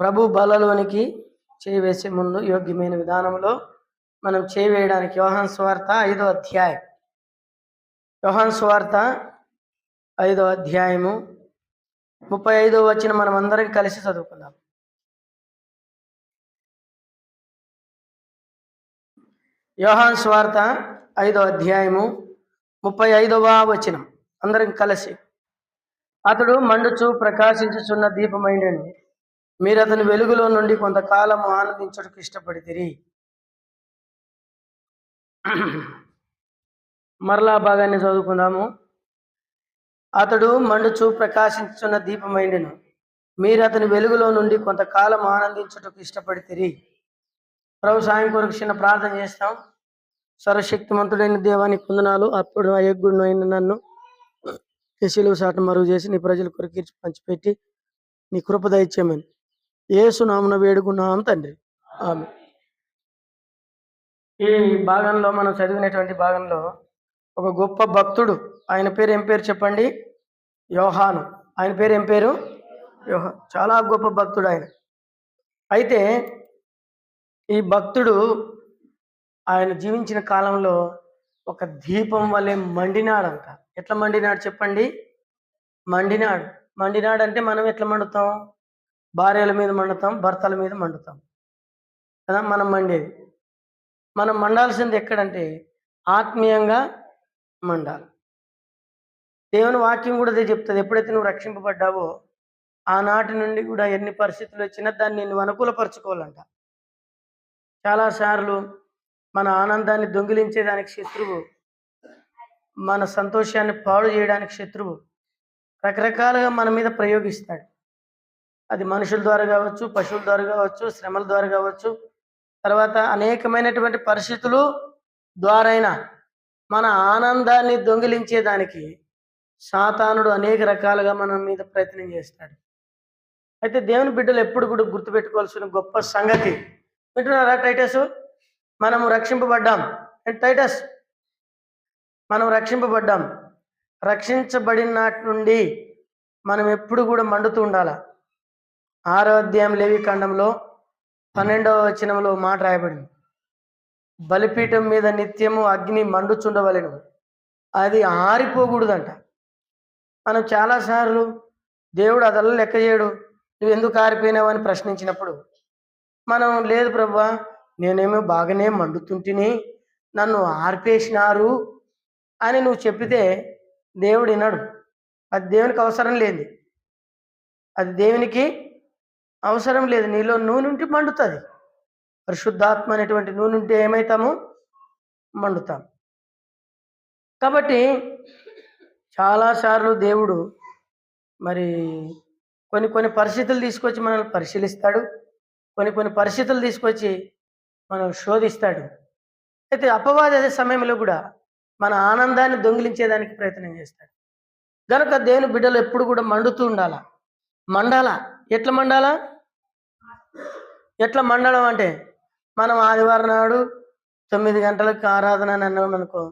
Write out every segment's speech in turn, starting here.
ప్రభు బలలోనికి చేయి వేసే ముందు యోగ్యమైన విధానంలో మనం చేయి వేయడానికి యోహాను సువార్త 5వ అధ్యాయం. యోహాను సువార్త 5వ అధ్యాయము 35వ వచనం మనం అందరం కలిసి చదువుకుందాం. యోహాను సువార్త 5వ అధ్యాయము 35వ వచనం అందరం కలిసి. అతడు మండుచు ప్రకాశించుచున్న దీపమైండెను. మీరు అతని వెలుగులో నుండి కొంతకాలం ఆనందించుటకు ఇష్టపడితిరి. మరలా భాగాన్ని చదువుకుందాము. అతడు మండుచు ప్రకాశించుచున్న దీపమైండెను. మీరు అతని వెలుగులో నుండి కొంతకాలం ఆనందించుటకు ఇష్టపడితిరి. ప్రభు సాయం కొరకు చిన్న ప్రార్థన చేస్తాం. సర్వశక్తిమంతుడైన దేవానికి వందనాలు. అప్పుడు అయ్యగుడు అయిన నన్ను శిలువ సాట మరుగు చేసి నీ ప్రజల కొరకు పంచిపెట్టి నీ కృప దయచేయమని యేసు నామమున వేడుకున్నాం తండ్రి, ఆమేన్. ఈ భాగంలో మనం చదివినటువంటి భాగంలో ఒక గొప్ప భక్తుడు, ఆయన పేరు ఏం పేరు చెప్పండి? యోహాను. ఆయన పేరు ఏం పేరు? యోహాను. చాలా గొప్ప భక్తుడు ఆయన. అయితే ఈ భక్తుడు ఆయన జీవించిన కాలంలో ఒక దీపం వలె మండినాడంట. ఎట్లా మండినాడు చెప్పండి? మండినాడు. మండినాడు అంటే మనం ఎట్లా మండుతాం? భార్యల మీద మండుతాం, భర్తల మీద మండుతాం కదా మనం మండేది. మనం మండాల్సింది ఎక్కడంటే ఆత్మీయంగా మండాలి. దేవుని వాక్యం కూడా అదే చెప్తుంది. ఎప్పుడైతే నువ్వు రక్షింపబడ్డావో ఆనాటి నుండి కూడా ఎన్ని పరిస్థితులు వచ్చినా దాన్ని నువ్వు అనుకూలపరచుకోవాలంట. చాలాసార్లు మన ఆనందాన్ని దొంగిలించేదానికి శత్రువు, మన సంతోషాన్ని పాడు చేయడానికి శత్రువు రకరకాలుగా మన మీద ప్రయోగిస్తాడు. అది మనుషుల ద్వారా కావచ్చు, పశువుల ద్వారా కావచ్చు, శ్రమల ద్వారా కావచ్చు, తర్వాత అనేకమైనటువంటి పరిస్థితులు ద్వారా మన ఆనందాన్ని దొంగిలించేదానికి సాతానుడు అనేక రకాలుగా మన మీద ప్రయత్నం చేస్తాడు. అయితే దేవుని బిడ్డలు ఎప్పుడు కూడా గుర్తుపెట్టుకోవాల్సిన గొప్ప సంగతి వింటున్నారా? టైటస్, మనము రక్షింపబడ్డాం. టైటస్, మనం రక్షింపబడ్డాం. రక్షించబడిన నాటి నుండి మనం ఎప్పుడు కూడా మండుతూ ఉండాలి. 6వ అధ్యాయం లేవికాండంలో 12వ వచనంలో మాట రాయబడింది. బలిపీఠం మీద నిత్యము అగ్ని మండుచుండవలెను, అది ఆరిపోకూడదంట. మనం చాలాసార్లు దేవుడు అదల్లా లెక్క చేయడు, నువ్వు ఎందుకు ఆరిపోయినావు అని ప్రశ్నించినప్పుడు మనం లేదు ప్రభువా, నేనేమో బాగానే మండుతుంటిని, నన్ను ఆర్పేసినారు అని నువ్వు చెప్పితే దేవుడు వినడు. అది దేవునికి అవసరం లేదు. అది దేవునికి అవసరం లేదు. నీలో నూనె ఉంటే మండుతుంది. పరిశుద్ధాత్మ అనేటువంటి నూనె ఉంటే ఏమవుతాము? మండుతాం. కాబట్టి చాలాసార్లు దేవుడు మరి కొన్ని పరిస్థితులు తీసుకొచ్చి మనల్ని పరిశీలిస్తాడు. కొన్ని పరిస్థితులు తీసుకొచ్చి మనం శోధిస్తాడు. అయితే అపవాది అదే సమయంలో కూడా మన ఆనందాన్ని దొంగిలించేదానికి ప్రయత్నం చేస్తాడు. కనుక దేవుని బిడ్డలు ఎప్పుడు కూడా మండుతూ ఉండాలా, మండాలా. ఎట్లా మండాలా? ఎట్లా మండడం అంటే మనం ఆదివారం నాడు 9 గంటలకు ఆరాధన అని అన్నాం అనుకో,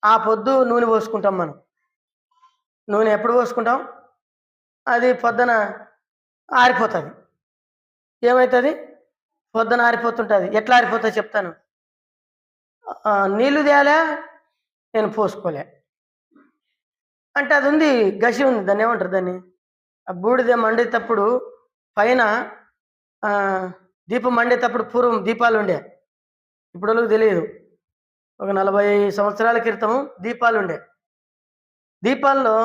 ఆ పొద్దు నూనె పోసుకుంటాం. మనం నూనె ఎప్పుడు పోసుకుంటాం? అది పొద్దున ఆరిపోతుంది. ఏమవుతుంది? పొద్దున ఆరిపోతుంటుంది. ఎట్లా ఆరిపోతుంది చెప్తాను. నీళ్లు తేలే, నేను పోసుకోలే అంటే అది ఉంది, గసి ఉంది. దాన్ని ఏమంటారు? దాన్ని ఆ బూడిద మండేటప్పుడు పైన దీపం మండేటప్పుడు పూర్వం దీపాలు ఉండే, ఇప్పుడు వాళ్ళకి తెలియదు. ఒక 40 సంవత్సరాల క్రితం దీపాలు ఉండే. దీపాల్లో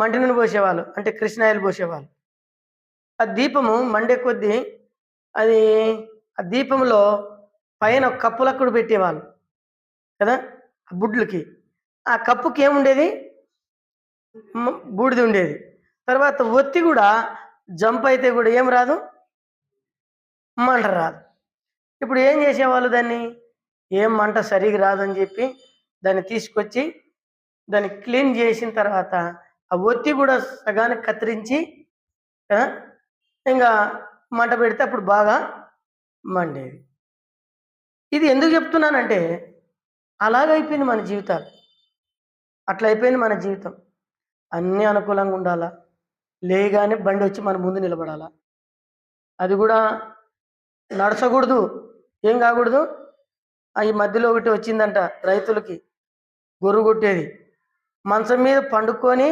మంటి నూనె పోసేవాళ్ళు, అంటే కృష్ణాయిలు పోసేవాళ్ళు. ఆ దీపము మండే కొద్దీ అది ఆ దీపంలో పైన కప్పులక్కుడు పెట్టేవాళ్ళు కదా ఆ బుడ్లకి. ఆ కప్పుకి ఏముండేది? బూడిది ఉండేది. తర్వాత ఒత్తి కూడా జంప్ అయితే కూడా ఏం రాదు, మంట రాదు. ఇప్పుడు ఏం చేసేవాళ్ళు? దాన్ని ఏం మంట సరిగా రాదని చెప్పి దాన్ని తీసుకొచ్చి దాన్ని క్లీన్ చేసిన తర్వాత ఆ ఒత్తి కూడా సగానికి కత్తిరించి ఇంకా మంట పెడితే అప్పుడు బాగా మండేది. ఇది ఎందుకు చెప్తున్నానంటే అలాగైపోయింది మన జీవితాలు. అట్లా అయిపోయింది మన జీవితం. అన్నీ అనుకూలంగా ఉండాలా, లేగానే బండి వచ్చి మన ముందు నిలబడాలా. అది కూడా నడచకూడదు, ఏం కాకూడదు. ఈ మధ్యలో ఒకటి వచ్చిందంట రైతులకి, గొర్రు కొట్టేది. మంచం మీద పండుకొని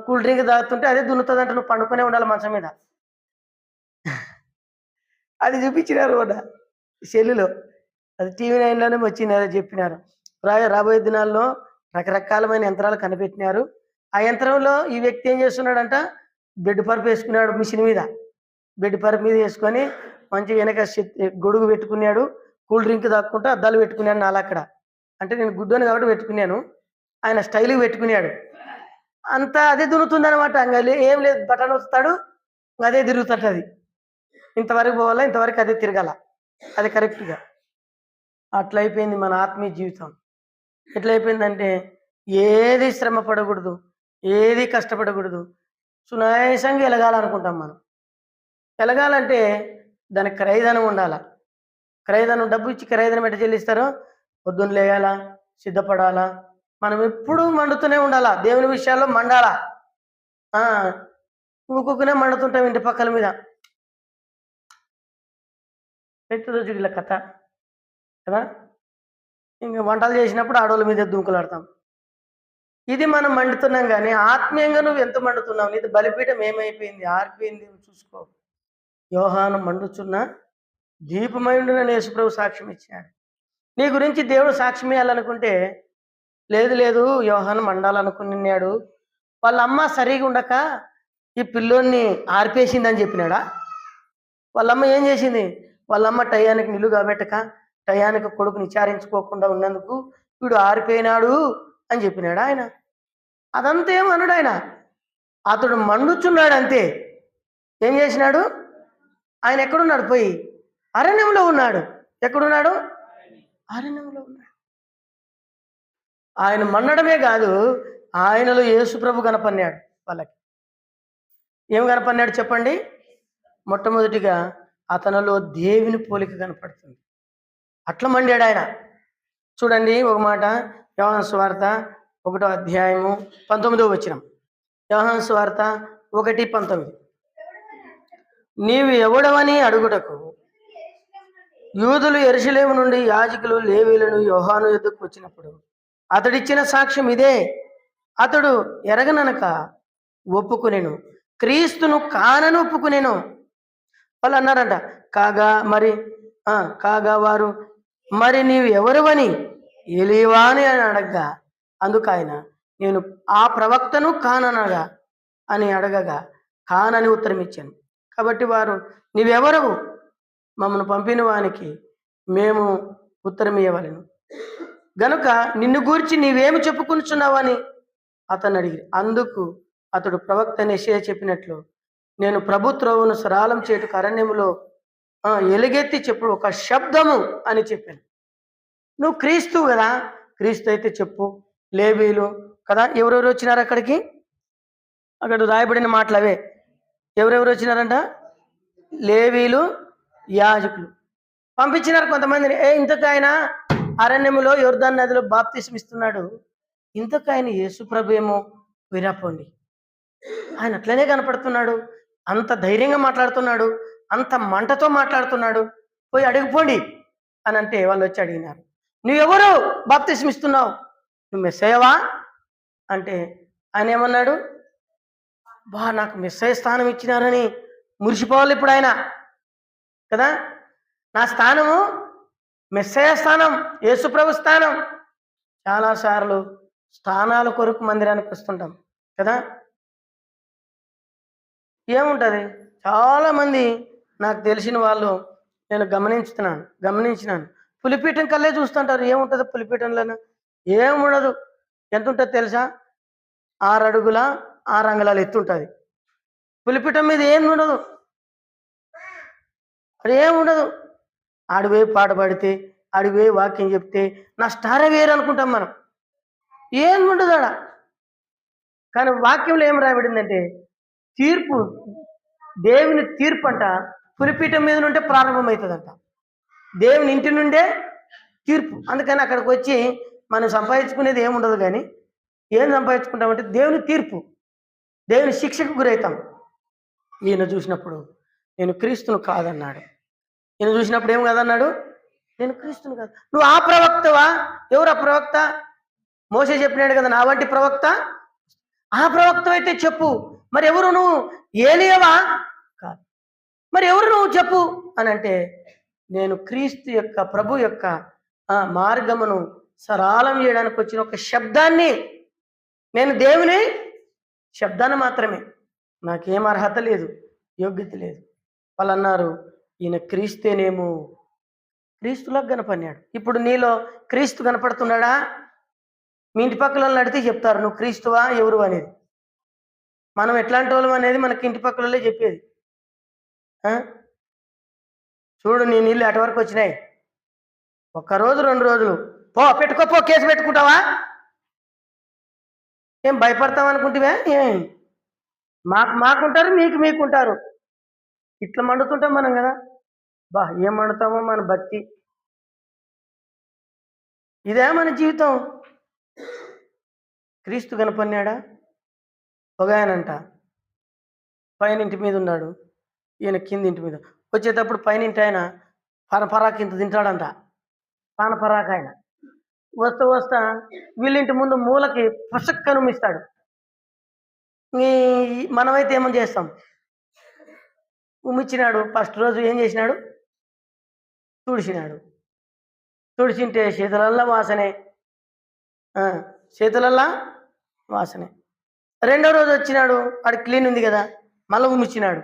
కూల్ డ్రింక్ తాగుతుంటే అదే దున్నుతుందంట, నువ్వు పండుకొనే ఉండాలి మంచం మీద. అది చూపించినారు అన్న సెల్లులో, అది TV9లోనే వచ్చింది, అదే చెప్పినారు. రాబోయే దినాల్లో రకరకాలమైన యంత్రాలు కనిపెట్టినారు. ఆ యంత్రంలో ఈ వ్యక్తి ఏం చేస్తున్నాడంట, బెడ్ పరుపు వేసుకున్నాడు మిషన్ మీద, బెడ్ పరుపు మీద వేసుకొని మంచిగా వెనక గొడుగు పెట్టుకున్నాడు, కూల్ డ్రింక్ తాక్కుంటూ అద్దాలు పెట్టుకున్నాడు నాలక్కడ. అంటే నేను గుడ్డోని కాబట్టి పెట్టుకున్నాను, ఆయన స్టైల్గా పెట్టుకున్నాడు. అంతా అదే దున్నుతుంది అనమాట. ఇంకా ఏం లేదు, బటన్ వస్తాడు, అదే తిరుగుతుంటుంది. ఇంతవరకు పోవాలా, ఇంతవరకు అదే తిరగాల, అది కరెక్ట్గా. అట్లయిపోయింది మన ఆత్మీయ జీవితం. ఎట్లయిపోయిందంటే ఏది శ్రమ పడకూడదు, ఏది కష్టపడకూడదు, సునాయాసంగా ఎలగాలనుకుంటాం మనం. ఎలగాలంటే దానికి క్రయధనం ఉండాలా. క్రయధనం, డబ్బు ఇచ్చి క్రయధనం ఎట్లా చెల్లిస్తారో, పొద్దున్న లేయాలా, సిద్ధపడాలా, మనం ఎప్పుడూ మండుతూనే ఉండాలా, దేవుని విషయాల్లో మండాలా. ఊకునే మండుతుంటాం ఇంటి పక్కల మీద. వ్యక్తిగత కథ కదా. ఇంకా వంటలు చేసినప్పుడు ఆడవాళ్ళ మీద దుంకులాడతాం. ఇది మనం మండుతున్నాం, కానీ ఆత్మీయంగా నువ్వు ఎంత మండుతున్నావు, నీది బలిపీఠం ఏమైపోయింది, ఆరిపోయింది, చూసుకో. యోహాను మండుచున్న దీపమైండున యేసుప్రభు సాక్ష్యం ఇచ్చాడు. నీ గురించి దేవుడు సాక్ష్యం ఇవ్వాలనుకుంటే, లేదు యోహాను మండాలనుకున్నాడు, వాళ్ళ అమ్మ సరిగా ఉండక ఈ పిల్లోన్ని ఆర్పేసిందని చెప్పినాడా? వాళ్ళమ్మ ఏం చేసింది? వాళ్ళమ్మ టయానికి నిల్లు కాబెట్టక, టయానికి కొడుకుని విచారించుకోకుండా ఉన్నందుకు వీడు ఆరిపోయినాడు అని చెప్పినాడు ఆయన? అదంతా ఏమన్నాడు ఆయన? అతడు మండుచున్నాడు అంతే. ఏం చేసినాడు ఆయన? ఎక్కడున్నాడు? పోయి అరణ్యంలో ఉన్నాడు. ఎక్కడున్నాడు? అరణ్యంలో ఉన్నాడు. ఆయన మండడమే కాదు, ఆయనలో యేసుప్రభు కనపన్నాడు. వాళ్ళకి ఏం కనపన్నాడు చెప్పండి? మొట్టమొదటిగా అతనిలో దేవుని పోలిక కనపడుతుంది. అట్లా మండాడు ఆయన. చూడండి ఒక మాట, యోహాను సువార్త 1వ అధ్యాయము 19వ వచనం. యోహాను సువార్త 1:19. నీవు ఎవడవని అడుగుటకు యూదులు యెరూషలేము నుండి యాజకులు లేవీయులను యోహాను యొద్దకు వచ్చినప్పుడు అతడిచ్చిన సాక్ష్యం ఇదే. అతడు ఎరగననక ఒప్పుకునేను, క్రీస్తును కానని ఒప్పుకునేను. వాళ్ళు అన్నారంట, కాగా వారు మరి నీవు ఎవరువని ఎలీవా అని అడగగా, అందుకు ఆయన నేను ఆ ప్రవక్తను కాననగా అని అడగగా కానని ఉత్తరం ఇచ్చాను. కాబట్టి వారు నీవెవరవు, మమ్మల్ని పంపిన వానికి మేము ఉత్తరం ఇవ్వవలెను గనుక నిన్ను గూర్చి నీవేమి చెప్పుకుంటున్నావని అతను అడిగి, అందుకు అతడు ప్రవక్త యెషయా చెప్పినట్లు నేను ప్రభు త్రోవను సరళం చేయుటకు అరణ్యములో ఎలుగెత్తి చెప్పు ఒక శబ్దము అని చెప్పాను. నువ్వు క్రీస్తు కదా, క్రీస్తు అయితే చెప్పు. లేవీయులు కదా, ఎవరెవరు వచ్చినారు అక్కడికి? అక్కడ రాయబడిన మాటలు అవే. ఎవరెవరు వచ్చినారంట? లేవీయులు, యాజకులు పంపించినారు కొంతమందిని. ఇంతకు ఆయన అరణ్యములో యొర్దాను నదిలో బాప్తిస్మం ఇస్తున్నాడు, ఇంతకు ఆయన యేసుప్రభు ఏమో వినపోండి. ఆయన అట్లనే కనపడుతున్నాడు, అంత ధైర్యంగా మాట్లాడుతున్నాడు, అంత మంటతో మాట్లాడుతున్నాడు, పోయి అడిగిపోండి అని అంటే వాళ్ళు వచ్చి అడిగినారు, నువ్వెవరు బాప్తిస్మం ఇస్తున్నావు, నువ్వు మెస్సయ్యవా అంటే ఆయన ఏమన్నాడు? నాకు మెస్సయ్య స్థానం ఇచ్చినారని మురిసిపోవాలి ఇప్పుడు ఆయన కదా. నా స్థానము మెస్సయ్య స్థానం, యేసుప్రభు స్థానం. చాలాసార్లు స్థానాల కొరకు మందిరానికి వస్తుంటాం కదా. ఏముంటుంది, చాలామంది నాకు తెలిసిన వాళ్ళు నేను గమనించినాను పులిపీఠం కల్లే చూస్తుంటారు. ఏముంటుంది పులిపీఠంలోనూ? ఏముండదు. ఎంత ఉంటుంది తెలుసా? 6 అడుగుల 6 అంగుళాలు ఎత్తుంటుంది. పులిపీఠం మీద ఏం ఉండదు, అది ఏముండదు. ఆడివే పాట పాడితే, ఆడివే వాక్యం చెప్తే నా స్టారే వేరు అనుకుంటాం మనం. ఏం ఉండదు ఆడ. కానీ వాక్యంలో ఏం రాయబడిందంటే తీర్పు, దేవుని తీర్పు అంట పులిపీఠం మీద నుండే ప్రారంభమవుతుందంట. దేవుని ఇంటి నుండే తీర్పు. అందుకని అక్కడికి వచ్చి మనం సంపాదించుకునేది ఏముండదు, కానీ ఏం సంపాదించుకుంటామంటే దేవుని తీర్పు, దేవుని శిక్షకు గురవుతాం. ఈయన చూసినప్పుడు నేను క్రీస్తును కాదన్నాడు. నేను చూసినప్పుడు ఏం కాదన్నాడు, నేను క్రీస్తును కాదు. నువ్వు ఆ ప్రవక్తవా? ఎవరు ఆ ప్రవక్త? మోషే చెప్పినాడు కదా, నా వంటి ప్రవక్త. ఆ ప్రవక్త అయితే చెప్పు. మరి ఎవరు నువ్వు? ఏలియవా? కాదు. మరి ఎవరు నువ్వు చెప్పు అని అంటే, నేను క్రీస్తు యొక్క ప్రభు యొక్క మార్గమును సరళం చేయడానికి వచ్చిన ఒక శబ్దాన్ని, నేను దేవుని శబ్దాన్ని మాత్రమే, నాకేం అర్హత లేదు, యోగ్యత లేదు. వాళ్ళు అన్నారు, ఈయన క్రీస్తేనేమో. క్రీస్తులకు కనపడినాడు. ఇప్పుడు నీలో క్రీస్తు కనపడుతున్నాడా? మీ ఇంటి పక్కల అడిగితే చెప్తారు నువ్వు క్రీస్తువా ఎవరు అనేది. మనం ఎట్లాంటి వాళ్ళం అనేది మనకి ఇంటి పక్కలే చెప్పేది. చూడు నీ నీళ్ళు ఎటు వరకు వచ్చినాయి, ఒక్కరోజు 2 రోజులు పెట్టుకోపో, కేసు పెట్టుకుంటావా? ఏం భయపడతాం అనుకుంటువే? ఏం మాకుంటారు, మీకుంటారు. ఇట్లా మండుతుంటాం మనం కదా. ఏం మండుతామో మన భక్తి. ఇదే మన జీవితం. క్రీస్తు కనపడినాడా? ఒక ఆయనంట పైన ఇంటి మీద ఉన్నాడు, ఈయన కింది ఇంటి మీద. వచ్చేటప్పుడు పైన ఇంటి ఆయన పరాకి ఇంత తింటాడంట, పరాక ఆయన. వస్తా వీళ్ళింటి ముందు మూలకి పసక్కను ఉమ్మిస్తాడు. మనమైతే ఏమని చేస్తాం? ఉమ్మిచ్చినాడు. ఫస్ట్ రోజు ఏం చేసినాడు? తుడిచింటే చేతులల్లా వాసనే, చేతులల్లా వాసనే. రెండో రోజు వచ్చినాడు, ఆడు క్లీన్ ఉంది కదా, మళ్ళీ ఉమ్మిచ్చినాడు.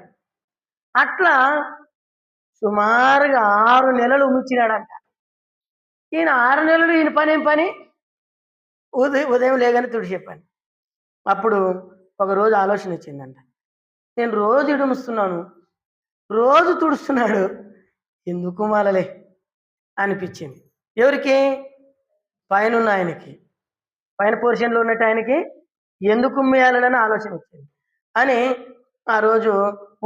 అట్లా సుమారుగా 6 నెలలు ఉమ్మిచ్చినాడంట. ఈయన 6 నెలలు ఈయన పని ఏం పని? ఉదయం లేగానే తుడిచే పని. అప్పుడు ఒకరోజు ఆలోచన వచ్చిందంట, నేను రోజు ఇడుముస్తున్నాను, రోజు తుడుస్తున్నాడు, ఎందుకు మాలలే అనిపించింది. ఎవరికి? పైన ఉన్న ఆయనకి, పైన పోర్షన్లో ఉన్నట్టు ఆయనకి ఎందుకు ఉమ్మేయాలని ఆలోచన వచ్చింది అని ఆ రోజు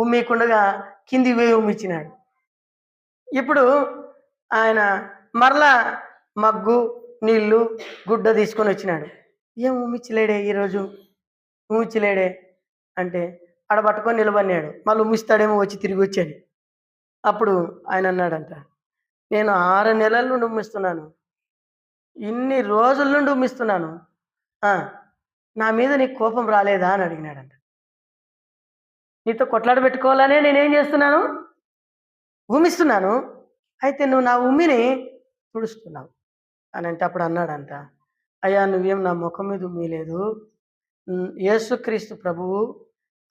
ఉమ్మీకుండగా కింది వేయి ఉమ్మిచ్చినాడు. ఇప్పుడు ఆయన మరలా మగ్గు, నీళ్ళు, గుడ్డ తీసుకొని వచ్చినాడు. ఏం ఉమ్మిచ్చలేడే ఈరోజు, ఉమ్మిచ్చలేడే అంటే ఆడ పట్టుకొని నిలబడినాడు. మళ్ళీ ఉమ్మిస్తాడేమో వచ్చి తిరిగి వచ్చాను. అప్పుడు ఆయన అన్నాడంట, నేను 6 నెలల నుండి ఉమ్మిస్తున్నాను, ఇన్ని రోజుల నుండి ఉమ్మిస్తున్నాను, నా మీద నీకు కోపం రాలేదా అని అడిగినాడంట. నీతో కొట్లాడ పెట్టుకోవాలనే నేనేం చేస్తున్నాను? ఉమ్మిస్తున్నాను. అయితే నువ్వు నా ఉమ్మిని తుడుస్తున్నావు అని అంటే అప్పుడు అన్నాడంట, అయ్యా నువ్వేం నా ముఖం మీద ఉమ్మీలేదు, యేసుక్రీస్తు ప్రభువు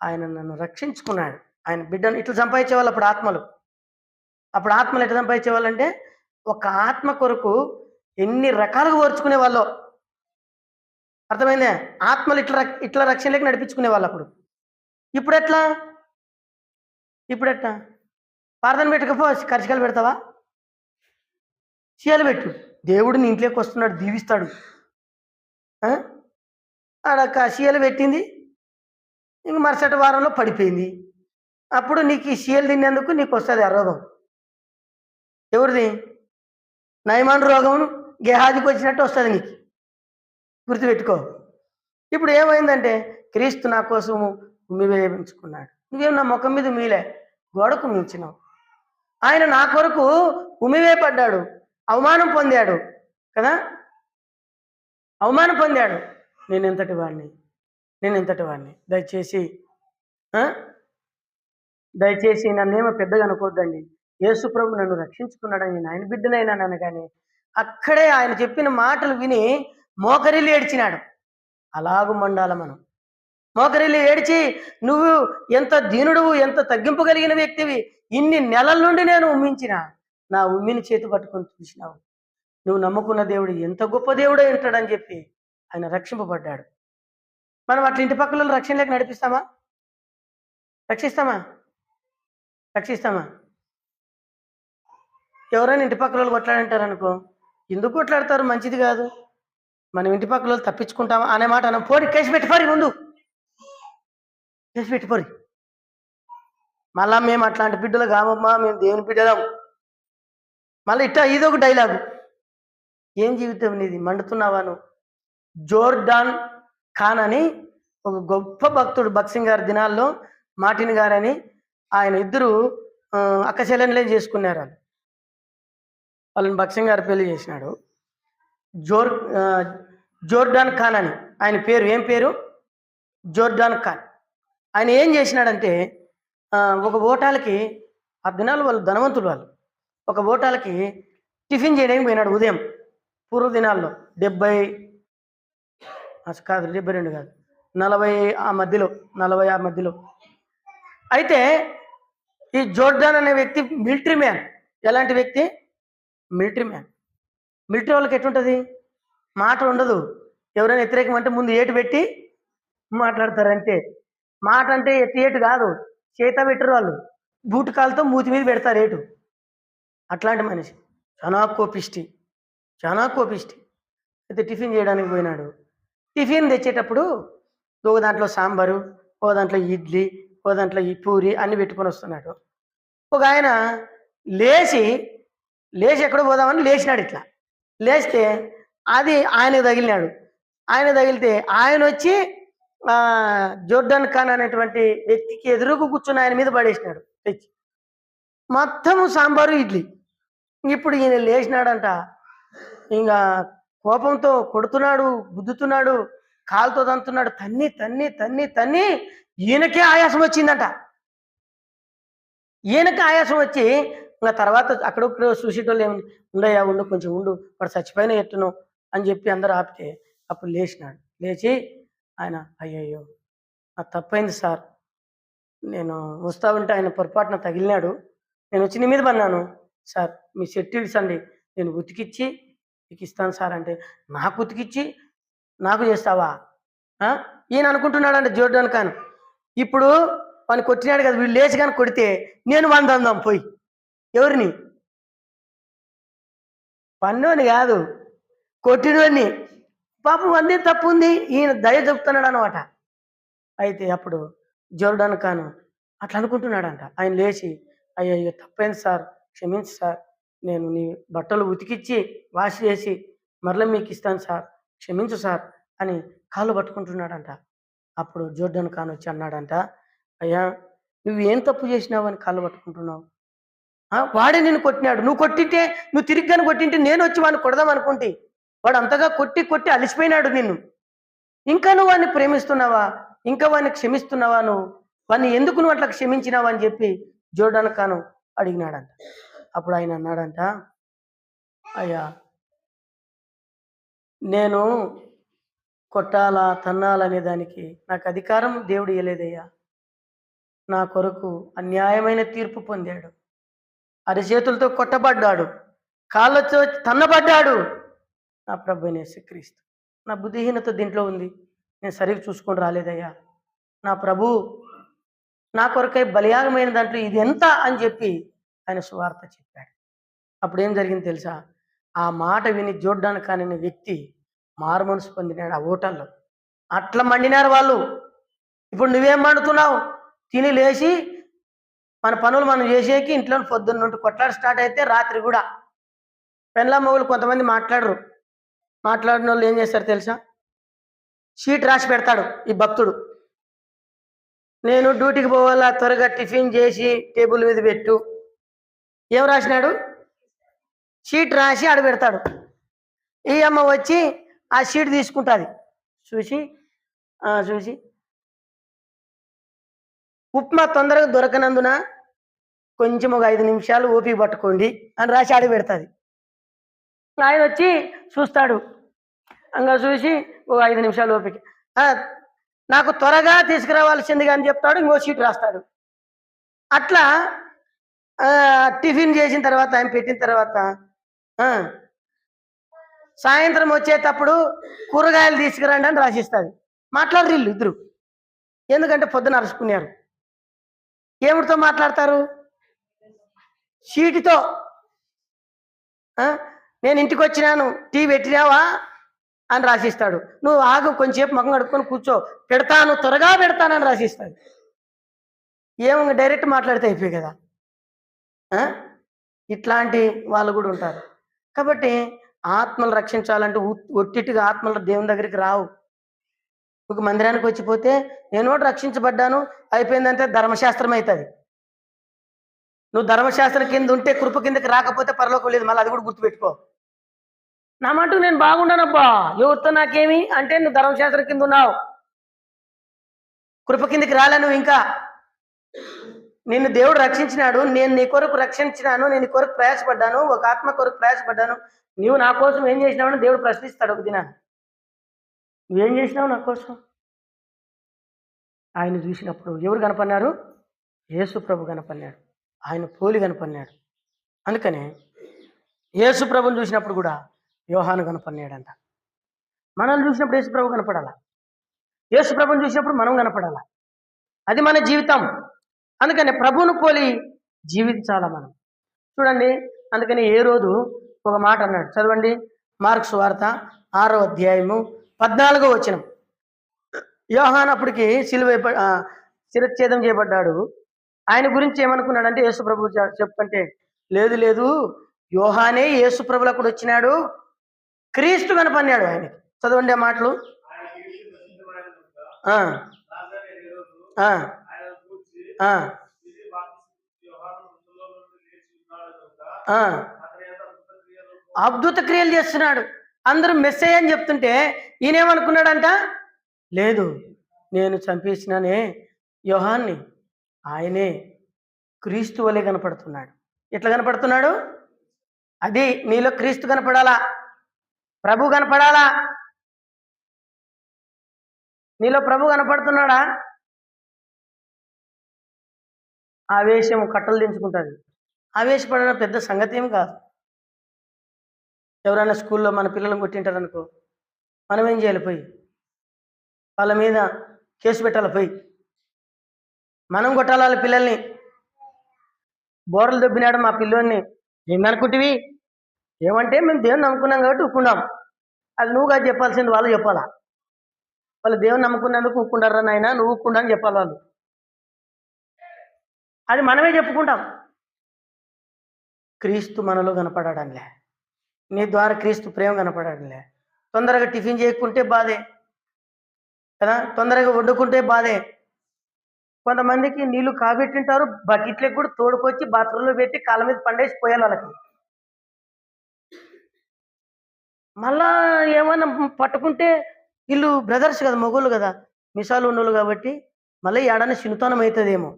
ఆయన నన్ను రక్షించుకున్నాడు. ఆయన బిడ్డను ఇట్లా సంపాదించేవాళ్ళు అప్పుడు ఆత్మలు ఎట్లా సంపాదించేవాళ్ళంటే, ఒక ఆత్మ కొరకు ఎన్ని రకాలుగా ఓర్చుకునే వాళ్ళు. అర్థమైందే? ఆత్మలు ఇట్లా రక్షణలోకి నడిపించుకునే వాళ్ళు అప్పుడు. ఇప్పుడు ఎట్లా ప్రార్థన పెట్టకపో ఖర్చుకాలు పెడతావా? చీయలు పెట్టు, దేవుడు నీ ఇంట్లోకి వస్తున్నాడు, దీవిస్తాడు. ఆడక్క చీయలు పెట్టింది, ఇంక మరుసటి వారంలో పడిపోయింది. అప్పుడు నీకు ఈ చీయలు తినేందుకు నీకు వస్తుంది ఆ రోగం. ఎవరిది? నయమాన్ రోగం గేహాదికి వచ్చినట్టు వస్తుంది నీకు, గుర్తుపెట్టుకో. ఇప్పుడు ఏమైందంటే, క్రీస్తు నా కోసము ఉమ్మివేయించుకున్నాడు. నువ్వేం నా ముఖం మీద ఉమ్మిలే, గోడకు మించినావు. ఆయన నా కొరకు ఉమ్మివేయబడ్డాడు, అవమానం పొందాడు కదా, అవమానం పొందాడు. నేను ఎంతటి వాడిని. దయచేసి నన్నేమో పెద్దగా అనుకోవద్దండి. యేసు ప్రభు నన్ను రక్షించుకున్నాడని నేను ఆయన బిడ్డనైనాను కానీ, అక్కడే ఆయన చెప్పిన మాటలు విని మోకరిల్లి ఏడ్చినాడు. అలాగూ మండాల మనం. మోకరిల్లి ఏడ్చి, నువ్వు ఎంత దీనుడువు, ఎంత తగ్గింపు కలిగిన వ్యక్తివి, ఇన్ని నెలల నుండి నేను ఉమ్మించిన నా ఉమ్మిని చేతి పట్టుకొని చూసినావు, నువ్వు నమ్ముకున్న దేవుడు ఎంత గొప్ప దేవుడే ఉంటాడని చెప్పి ఆయన రక్షింపబడ్డాడు. మనం అట్లా ఇంటి పక్కల రక్షణలోకి నడిపిస్తామా? రక్షిస్తామా? ఎవరైనా ఇంటి పక్కల కొట్లాడంటారు అనుకో, ఎందుకు కొట్లాడతారు? మంచిది కాదు. మనం ఇంటి పక్కల తప్పించుకుంటామా అనే మాట అనం. పోరి కేసు పెట్టిపోరి, ముందు కేసు పెట్టిపోరి. మళ్ళా మేము అట్లాంటి బిడ్డలు కామమ్మా, మేము దేవుని బిడ్డలం. మళ్ళీ ఇదొక డైలాగు. ఏం జీవితం నీది? మండుతున్నావా నువ్వు? జోర్డాన్ ఖాన్ అని ఒక గొప్ప భక్తుడు, బక్సింగ్ గారి దినాల్లో మార్టిన్ గారని, ఆయన ఇద్దరు అక్క చెల్లెళ్ళే చేసుకున్నారు వాళ్ళు. వాళ్ళని భక్సింగ్ గారు పెళ్లి చేసినాడు. జోర్ జోర్డాన్ ఖాన్ అని ఆయన పేరు. ఏం పేరు? జోర్డాన్ ఖాన్. ఆయన ఏం చేసినాడంటే ఒక హోటల్‌కి ఆ దినాలు వాళ్ళు ధనవంతులు వాళ్ళు. ఒక హోటల్‌కి టిఫిన్ చేయడానికి పోయినాడు ఉదయం. పూర్వ దినాల్లో 70 కాదు 72 కాదు 40 ఆ మధ్యలో 40 ఆ మధ్యలో. అయితే ఈ జోర్డాన్ అనే వ్యక్తి మిలిటరీ మ్యాన్. ఎలాంటి వ్యక్తి? Military man. మిలిటరీ వాళ్ళకి ఎట్లుంటది? మాట ఉండదు. ఎవరైనా వ్యతిరేకం అంటే ముందు ఏటు పెట్టి మాట్లాడతారు అంతే. మాట అంటే ఎత్తి ఏటు కాదు. చేత పెట్టరు వాళ్ళు. బూటు కాలుతో మూతి మీద పెడతారు ఏటు. అట్లాంటి మనిషి. చానా కోపిష్టి. చానా కోపిష్టి. అయితే టిఫిన్ చేయడానికి పోయినాడు. టిఫిన్ తెచ్చేటప్పుడు ఒక దాంట్లో సాంబారు, ఓ దాంట్లో ఇడ్లీ, ఓ దాంట్లో ఈ పూరి అన్నీ పెట్టుకొని వస్తున్నాడు. ఒక ఆయన లేచి, లేచి ఎక్కడో పోదామని లేచినాడు ఇట్లా. లేస్తే అది ఆయనకు తగిలినాడు. ఆయన తగిలితే ఆయనొచ్చి జోర్డాన్ ఖాన్ అనేటువంటి వ్యక్తికి ఎదురుగా కూర్చొని ఆయన మీద పడేసినాడు తెచ్చి. మొత్తము సాంబారు, ఇడ్లీ. ఇప్పుడు ఈయన లేచినాడంట. ఇంగా కోపంతో కొడుతున్నాడు, గుద్దుతున్నాడు, కాలుతో తంతున్నాడు. తన్ని, తన్ని, తన్ని, తన్ని ఈయనకే ఆయాసం వచ్చిందంట. ఈయనకి ఆయాసం వచ్చి ఇంక తర్వాత అక్కడొక్కడ చూసేటోళ్ళు ఏమి ఉండయ్యా ఉండు కొంచెం ఉండు వాడు చచ్చిపోయిన ఎట్టును అని చెప్పి అందరూ ఆపితే అప్పుడు లేచినాడు. లేచి ఆయన అయ్యయ్యో నాకు తప్పైంది సార్, నేను వస్తా ఉంటే ఆయన పొరపాటున తగిలినాడు, నేను వచ్చి నీ మీద పడినాను సార్, మీ సెట్టిల్స్ అండి నేను ఉతికిచ్చి మీకు ఇస్తాను సార్ అంటే, నాకు ఉతికిచ్చి నాకు చేస్తావా? ఈయన అనుకుంటున్నాడంటే జోర్డాన్ ఖాన్ ఇప్పుడు వాడిని కొట్టినాడు కదా, వీళ్ళు లేచి కానీ కొడితే నేను వందాం పోయి ఎవరిని? పన్నోని కాదు, కొట్టినోడిని. పాపం వందే తప్పు ఉంది, ఈయన దయ చెప్తున్నాడు అనమాట. అయితే అప్పుడు జోర్డాన్ ఖాన్ అట్లా అనుకుంటున్నాడంట. ఆయన లేచి అయ్యయ్యో తప్పైంది సార్, క్షమించు సార్, నేను నీ బట్టలు ఉతికిచ్చి వాష్ చేసి మరలా మీకు ఇస్తాను సార్, క్షమించు సార్ అని కాళ్ళు పట్టుకుంటున్నాడంట. అప్పుడు జోర్డాన్ ఖాన్ వచ్చి అన్నాడంట, అయ్యా నువ్వు ఏం తప్పు చేసినావు అని కాళ్ళు పట్టుకుంటున్నావు? వాడే నిన్ను కొట్టినాడు, నువ్వు కొట్టింటే, నువ్వు తిరిగ్గాను కొట్టింటే నేను వచ్చి వాడిని కొడదాం అనుకుంటే, వాడు అంతగా కొట్టి కొట్టి అలిసిపోయినాడు నిన్ను. ఇంకా నువ్వు వాడిని ప్రేమిస్తున్నావా? ఇంకా వాడిని క్షమిస్తున్నావా? వాడిని ఎందుకు నువ్వు అట్లా క్షమించినావా అని చెప్పి జోర్డాన్ ఖాన్ అడిగినాడంట. అప్పుడు ఆయన అన్నాడంట, అయ్యా నేను కొట్టాలా తన్నాలనే దానికి నాకు అధికారం దేవుడు ఇవ్వలేదయ్యా. నా కొరకు అన్యాయమైన తీర్పు పొందాడు, అరిచేతులతో కొట్టబడ్డాడు, కాళ్ళతో తన్నబడ్డాడు నా ప్రభువైన యేసుక్రీస్తు. నా బుద్ధిహీనత దీంట్లో ఉంది, నేను సరిగ్గా చూసుకొని రాలేదయ్యా. నా ప్రభు నా కొరకై బలియాగమైన దాంట్లో ఇది ఎంత అని చెప్పి ఆయన సువార్త చెప్పాడు. అప్పుడు ఏం జరిగింది తెలుసా? ఆ మాట విని జోర్డాన్ ఖాన్ అనే వ్యక్తి మారు మనసు పొందినాడు ఆ హోటల్లో. అట్లా మండినారు వాళ్ళు. ఇప్పుడు నువ్వేం మండుతున్నావు? తిని లేచి మన పనులు మనం చేసేకి ఇంట్లో పొద్దున్న నుండి కొట్లాట స్టార్ట్ అయితే రాత్రి కూడా. పెండ్లా మొగులు కొంతమంది మాట్లాడరు. మాట్లాడిన వాళ్ళు ఏం చేస్తారు తెలుసా? షీట్ రాసి పెడతాడు ఈ భక్తుడు, నేను డ్యూటీకి పోవాలా, త్వరగా టిఫిన్ చేసి టేబుల్ మీద పెట్టు. ఏం రాసినాడు? షీట్ రాసి ఆడ పెడతాడు. ఈ అమ్మ వచ్చి ఆ షీట్ తీసుకుంటుంది, చూసి చూసి ఉప్మా తొందరగా దొరకనందున కొంచెం ఒక 5 నిమిషాలు ఓపిక పట్టుకోండి అని రాసి ఆడ పెడుతుంది. ఆయన వచ్చి చూస్తాడు, ఇంకా చూసి ఒక 5 నిమిషాలు ఓపిక, నాకు త్వరగా తీసుకురావాల్సిందిగా అని చెప్తాడు, ఇంకో షీట్ రాస్తాడు. అట్లా టిఫిన్ చేసిన తర్వాత ఆయన పెట్టిన తర్వాత సాయంత్రం వచ్చేటప్పుడు కూరగాయలు తీసుకురండి అని రాసిస్తుంది. మాట్లాడరు వీళ్ళు ఇద్దరు, ఎందుకంటే పొద్దున అరుచుకున్నారు. ఏమిటితో మాట్లాడతారు? షీటుతో. నేను ఇంటికి వచ్చినాను, టీ పెట్టినావా అని రాసిస్తాడు. నువ్వు ఆగు కొంచెంసేపు ముఖం కడుక్కొని కూర్చో, పెడతాను త్వరగా పెడతానని రాసిస్తాడు. ఏమో డైరెక్ట్ మాట్లాడితే అయిపోయి కదా. ఇట్లాంటి వాళ్ళు కూడా ఉంటారు. కాబట్టి ఆత్మలు రక్షించాలంటే ఒట్టిటిగా ఆత్మలు దేవుని దగ్గరికి రావు. ఒక మందిరానికి వచ్చిపోతే నేను కూడా రక్షించబడ్డాను అయిపోయిందంటే ధర్మశాస్త్రం అవుతుంది. నువ్వు ధర్మశాస్త్రం కింద ఉంటే కృప కిందకి రాకపోతే పరలోకం లేదు, మళ్ళీ అది కూడా గుర్తుపెట్టుకో. నా మటు నేను బాగుండానబ్బా, ఎవరితో నాకేమి అంటే నువ్వు ధర్మశాస్త్రం కింద ఉన్నావు, కృప కిందకి రాలే నువ్వు ఇంకా. నిన్ను దేవుడు రక్షించినాడు, నేను నీ కొరకు రక్షించినాను, నేను నీ కొరకు ప్రయాసపడ్డాను, ఒక ఆత్మ కొరకు ప్రయాసపడ్డాను. నువ్వు నా కోసం ఏం చేసినావని దేవుడు ప్రశ్నిస్తాడు ఒక దినాన్ని. నువ్వేం చేసినావు నా కోసం? ఆయన చూసినప్పుడు ఎవరు కనపడినారు? యేసు ప్రభు కనపడినాడు, ఆయన పోలి కనపడినాడు. అందుకనే యేసు ప్రభుని చూసినప్పుడు కూడా యోహాను కనపడినాడంట. మనల్ని చూసినప్పుడు యేసు ప్రభు కనపడాలా, యేసు ప్రభుని చూసినప్పుడు మనం కనపడాలా. అది మన జీవితం. అందుకని ప్రభువును పోలి జీవించాలా మనం. చూడండి, అందుకని ఏ రోజు ఒక మాట అన్నాడు, చదవండి. మార్కు సువార్త 6వ అధ్యాయము 14వ వచనం. యోహాను అప్పటికి శిరచ్ఛేదం చేయబడ్డాడు. ఆయన గురించి ఏమనుకున్నాడంటే యేసు ప్రభు చెప్తుంటే, లేదు లేదు, యోహానే యేసు ప్రభులకు కూడా వచ్చినాడు, క్రీస్తు కనపడినాడు ఆయనకి. చదవండి ఆ మాటలు. అద్భుత క్రియలు చేస్తున్నాడు. అందరూ మెస్సేజ్ అని చెప్తుంటే ఈయనేమనుకున్నాడంట, లేదు నేను చంపేసినానే యోహాన్ని, ఆయనే క్రీస్తు వలె కనపడుతున్నాడు. ఎట్లా కనపడుతున్నాడు? అది నీలో క్రీస్తు కనపడాలా, ప్రభు కనపడాలా. నీలో ప్రభు కనపడుతున్నాడా? ఆవేశం కట్టలు దించుకుంటుంది. ఆవేశపడడం పెద్ద సంగతి ఏం కాదు. ఎవరైనా స్కూల్లో మన పిల్లలను కొట్టింటారు అనుకో, మనం ఏం చేయాలి? పోయి వాళ్ళ మీద కేసు పెట్టాలి, పోయి మనం కొట్టాలి వాళ్ళ పిల్లల్ని. బోర్లు దొబ్బినాడు మా పిల్లోని, ఏందనుకుంటువి? ఏమంటే మేము దేవుని నమ్ముకున్నాం కాబట్టి ఊక్కున్నాం. అది నువ్వు కాదు చెప్పాల్సింది, వాళ్ళు చెప్పాలా. వాళ్ళు దేవుని నమ్ముకున్నందుకు ఊక్కుంటారా నాయన, నువ్వు ఊక్కుండా అని చెప్పాలి వాళ్ళు. అది మనమే చెప్పుకుంటాం. క్రీస్తు మనలో కనపడడంలే, నీ ద్వారా క్రీస్తు ప్రేమ కనపడడంలే. తొందరగా టిఫిన్ చేయకుంటే బాధే కదా, తొందరగా వండుకుంటే బాధే. కొంతమందికి నీళ్లు కాబెట్టింటారు, బకెట్లకు కూడా తోడుకొచ్చి బాత్రూంలో పెట్టి కాళ్ళ మీద పండేసి పోయాలి వాళ్ళకి. మళ్ళా ఏమన్నా పట్టుకుంటే వీళ్ళు బ్రదర్స్ కదా, మొగోళ్ళు కదా, మిసాలు ఉన్నోళ్ళు కాబట్టి మళ్ళీ ఏడన్నా చినుతనం అవుతుందేమో.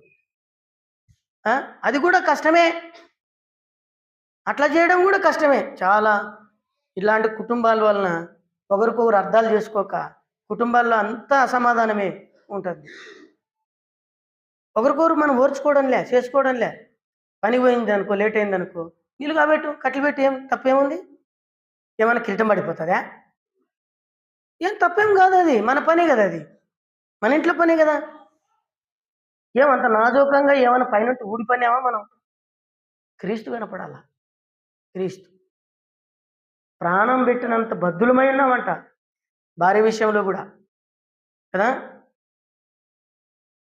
అది కూడా కష్టమే, అట్లా చేయడం కూడా కష్టమే చాలా. ఇలాంటి కుటుంబాల వలన ఒకరికొకరు అర్థాలు చేసుకోక కుటుంబాల్లో అంతా అసమాధానమే ఉంటుంది. ఒకరికొకరు మనం ఓర్చుకోవడంలే, చేసుకోవడంలే. పని పోయింది అనుకో, లేట్ అయింది అనుకో, నీళ్ళు కాబెట్టు, కట్టెలు పెట్టి, ఏం తప్పేముంది? ఏమైనా కిరీటం పడిపోతుందా? ఏం తప్పేం కాదు, అది మన పనే కదా, అది మన ఇంట్లో పనే కదా. ఏమంత నాజూకంగా ఏమైనా పైన ఊడిపోయినామా మనం? క్రీస్తు కనపడాలా. క్రీస్తు ప్రాణం పెట్టినంత బద్దులమై ఉన్నామంట భార్య విషయంలో కూడా కదా.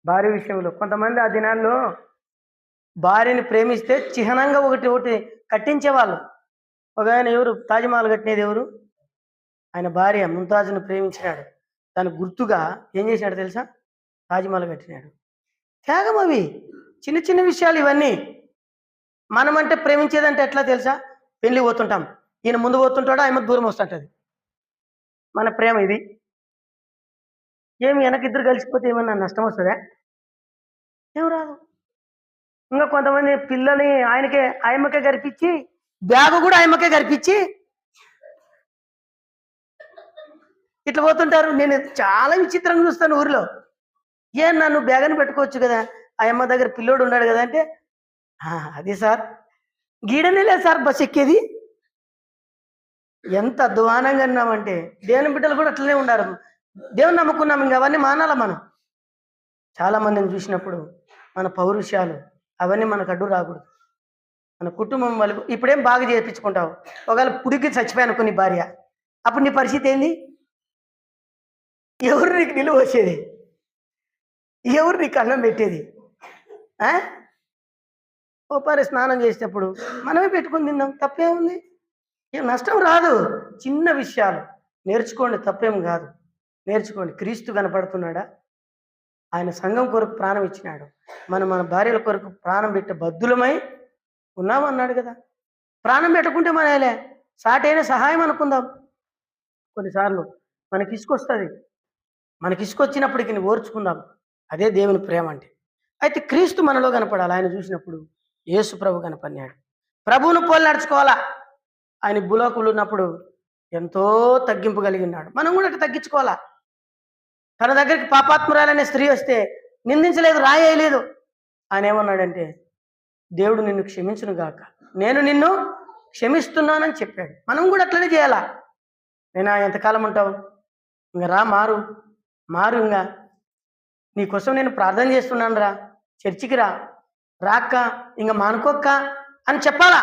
భార్య విషయంలో కొంతమంది ఆ దినాల్లో భార్యని ప్రేమిస్తే చిహ్నంగా ఒకటి కట్టించేవాళ్ళు. ఒక ఆయన ఎవరు తాజ్మహల్ కట్టినది ఎవరు? ఆయన భార్య ముంతాజ్ను ప్రేమించినాడు, దానికి గుర్తుగా ఏం చేసినాడు తెలుసా? తాజ్మహల్ కట్టినాడు. త్యాగం అవి, చిన్న చిన్న విషయాలు ఇవన్నీ. మనమంటే ప్రేమించేదంటే ఎట్లా తెలుసా? పెళ్ళి పోతుంటాం, ఈయన ముందు పోతుంటాడు, ఆమె దూరం వస్తుంటుంది. మన ప్రేమ ఇది. ఏమి వెనకిద్దరు కలిసిపోతే ఏమన్నా నష్టం వస్తుందా? ఏం రాదు. ఇంకా కొంతమంది పిల్లని ఆయమ్మకే గరిపించి, బ్యాగు కూడా ఆయమ్మకే గరిపించి ఇట్లా పోతుంటారు. నేను చాలా విచిత్రంగా చూస్తాను ఊరిలో. నన్ను బ్యాగని పెట్టుకోవచ్చు కదా, ఆయమ్మ దగ్గర పిల్లోడు ఉన్నాడు కదా అంటే, అది సార్ గీడనే లేదు సార్ బస్ ఎక్కేది. ఎంత అధ్వానంగా అన్నామంటే, దేవుని బిడ్డలు కూడా అట్లనే ఉన్నారు. దేవుని నమ్ముకున్నాం, ఇంకా అవన్నీ మానాలా మనం. చాలా మందిని చూసినప్పుడు మన పౌరుషాలు అవన్నీ మనకు అడ్డు రాకూడదు. మన కుటుంబం వాళ్ళు ఇప్పుడేం బాగా చేయించుకుంటావు, ఒకవేళ పుడికి చచ్చిపోయాను నీ భార్య, అప్పుడు నీ పరిస్థితి ఏంది? ఎవరు నీకు నిలువ వచ్చేది? ఎవరు నీకు అన్నం పెట్టేది? ఓపారి స్నానం చేసేటప్పుడు మనమే పెట్టుకుని తిందాం, తప్పేముంది? ఏం నష్టం రాదు. చిన్న విషయాలు నేర్చుకోండి, తప్పేం కాదు. నేర్చుకోండి. క్రీస్తు కనపడుతున్నాడా? ఆయన సంఘం కొరకు ప్రాణం ఇచ్చినాడు. మనం మన భార్యల కొరకు ప్రాణం పెట్టే బద్దులమై ఉన్నామన్నాడు కదా. ప్రాణం పెట్టకుంటే మనలే సాటైన సహాయం అనుకుందాం. కొన్నిసార్లు మనకి ఇసుకొస్తుంది. మనకి ఇసుకొచ్చినప్పటికీ ఓర్చుకుందాం. అదే దేవుని ప్రేమ అంటే. అయితే క్రీస్తు మనలో కనపడాలి. ఆయన చూసినప్పుడు యేసు ప్రభు కనపడినాడు. ప్రభువును పోలి నడుచుకోవాలా. ఆయన భూలోకంలో ఉన్నప్పుడు ఎంతో తగ్గింపు కలిగి ఉన్నాడు. మనం కూడా అట్లా తగ్గించుకోవాలా. తన దగ్గరికి పాపాత్మురాలనే స్త్రీ వస్తే నిందించలేదు, రాయేయలేదు. ఆయన ఏమన్నాడంటే, దేవుడు నిన్ను క్షమించును గాక, నేను నిన్ను క్షమిస్తున్నానని చెప్పాడు. మనం కూడా అట్లనే చేయాలా. నేనా ఎంతకాలం ఉంటావు, ఇంకా రా, మారు ఇంకా నీకోసం నేను ప్రార్థన చేస్తున్నాను రా, చర్చికి రాక్క, ఇంకా మానుకోక్క అని చెప్పాలా.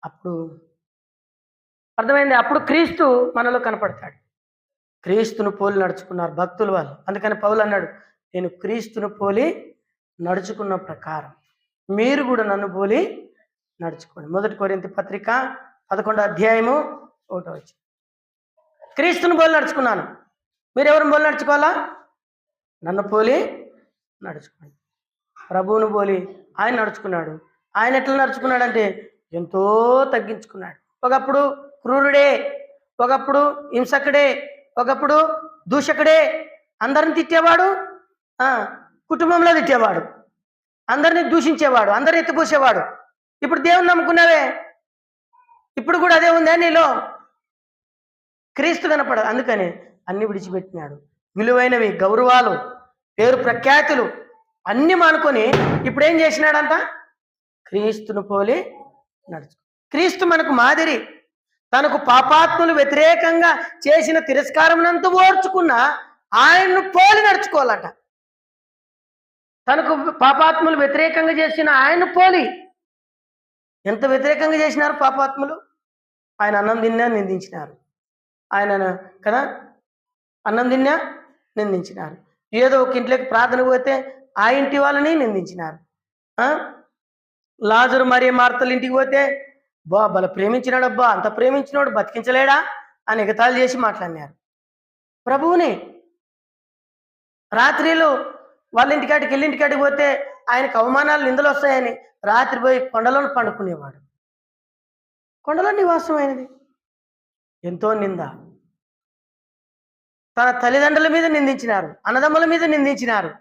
అప్పుడు అర్థమైంది. అప్పుడు క్రీస్తు మనలో కనపడతాడు. క్రీస్తును పోలి నడుచుకున్నారు భక్తులు వాళ్ళు. అందుకని పౌలు అన్నాడు, నేను క్రీస్తును పోలి నడుచుకున్న ప్రకారం మీరు కూడా నన్ను పోలి నడుచుకోండి. 1 కొరింథీ పత్రిక 11వ అధ్యాయము 1వ వచనం. క్రీస్తును పోలి నడుచుకున్నాను. మీరు ఎవరిని పోలి నడుచుకోవాలా? నన్ను పోలి నడుచుకోండి. ప్రభువును పోలి ఆయన నడుచుకున్నాడు. ఆయన ఎట్లా నడుచుకున్నాడంటే ఎంతో తగ్గించుకున్నాడు. ఒకప్పుడు క్రూరుడే, ఒకప్పుడు హింసకుడే, ఒకప్పుడు దూషకుడే, అందరిని తిట్టేవాడు, కుటుంబంలో తిట్టేవాడు, అందరిని దూషించేవాడు, అందరిని ఎత్తిపోసేవాడు. ఇప్పుడు దేవుని నమ్ముకున్నావే, ఇప్పుడు కూడా అదే ఉందా నీలో? క్రీస్తు కనపడదు. అందుకని అన్ని విడిచిపెట్టినాడు. విలువైనవి, గౌరవాలు, పేరు ప్రఖ్యాతులు అన్ని మానుకొని ఇప్పుడు ఏం చేసినాడంట? క్రీస్తును పోలి నడుచు. క్రీస్తు మనకు మాదిరి. తనకు పాపాత్ములు వ్యతిరేకంగా చేసిన తిరస్కారమునంతా ఓర్చుకున్న ఆయన్ను పోలి నడుచుకోవాలట. తనకు పాపాత్ములు వ్యతిరేకంగా చేసిన ఆయన్ను పోలి. ఎంత వ్యతిరేకంగా చేసినారు పాపాత్ములు? ఆయన అన్నం తిన్నా నిందించినారు. ఆయన కదా అన్నం తిన్నా నిందించినారు. ఏదో ఒక ఇంట్లోకి ప్రార్థన పోతే ఆ ఇంటి వాళ్ళని నిందించినారు. లాజరు మరియు మార్తలు ఇంటికి పోతే బల ప్రేమించినాడు, అబ్బా అంత ప్రేమించినాడు బతికించలేడా అని ఎగతాళి చేసి మాట్లాడినారు. ప్రభువుని రాత్రిలో వాళ్ళ ఇంటికాటికి వెళ్ళింటికాటికి పోతే ఆయనకు అవమానాలు నిందలు వస్తాయని రాత్రి పోయి కొండలను పండుకునేవాడు. కొండలో నివాసం అయినది. ఎంతో నింద. తన తల్లిదండ్రుల మీద నిందించినారు, అన్నదమ్ముల మీద నిందించినారు.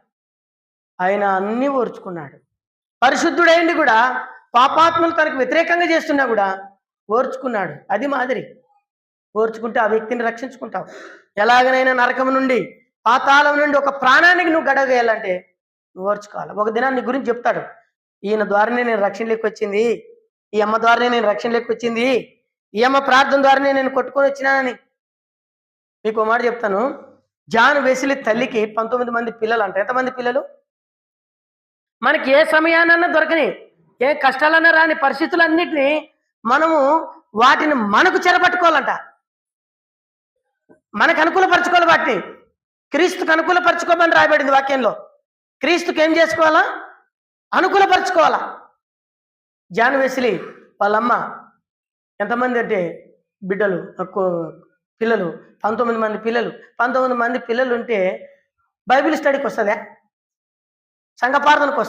ఆయన అన్నీ ఓర్చుకున్నాడు. పరిశుద్ధుడైంది కూడా పాపాత్మలు తనకు వ్యతిరేకంగా చేస్తున్నా కూడా ఓర్చుకున్నాడు. అది మాదిరి. ఓర్చుకుంటే ఆ వ్యక్తిని రక్షించుకుంటావు. ఎలాగనైనా నరకం నుండి, పాతాళం నుండి ఒక ప్రాణానికి నువ్వు గడవేయాలంటే నువ్వు ఓర్చుకోవాలి. ఒక దినాన్ని గురించి చెప్తాడు, ఈయన ద్వారానే నేను రక్షణలోకి వచ్చింది, ఈ అమ్మ ద్వారానే నేను రక్షణలోకి వచ్చింది, ఈ అమ్మ ప్రార్థన ద్వారానే నేను కొట్టుకొని వచ్చినానని. మీకు ఒక మాట చెప్తాను. జాన్ వెస్లీ తల్లికి 19 మంది పిల్లలు అంట. ఎంతమంది పిల్లలు? మనకి ఏ సమయానన్నా దొరకని, ఏ కష్టాలన్నా రాని పరిస్థితులన్నిటినీ మనము వాటిని మనకు చెరపట్టుకోవాలంట. మనకు అనుకూలపరచుకోవాలి. వాటిని క్రీస్తుకు అనుకూలపరచుకోమని రాయబడింది వాక్యంలో. క్రీస్తుకి ఏం చేసుకోవాలా? అనుకూలపరచుకోవాలా. జాన్ వెస్లీ వాళ్ళమ్మ ఎంతమంది అంటే బిడ్డలు, పిల్లలు 19 మంది పిల్లలు. 19 మంది పిల్లలు ఉంటే బైబిల్ స్టడీకి వస్తుందా? సంఘ ప్రార్థనకు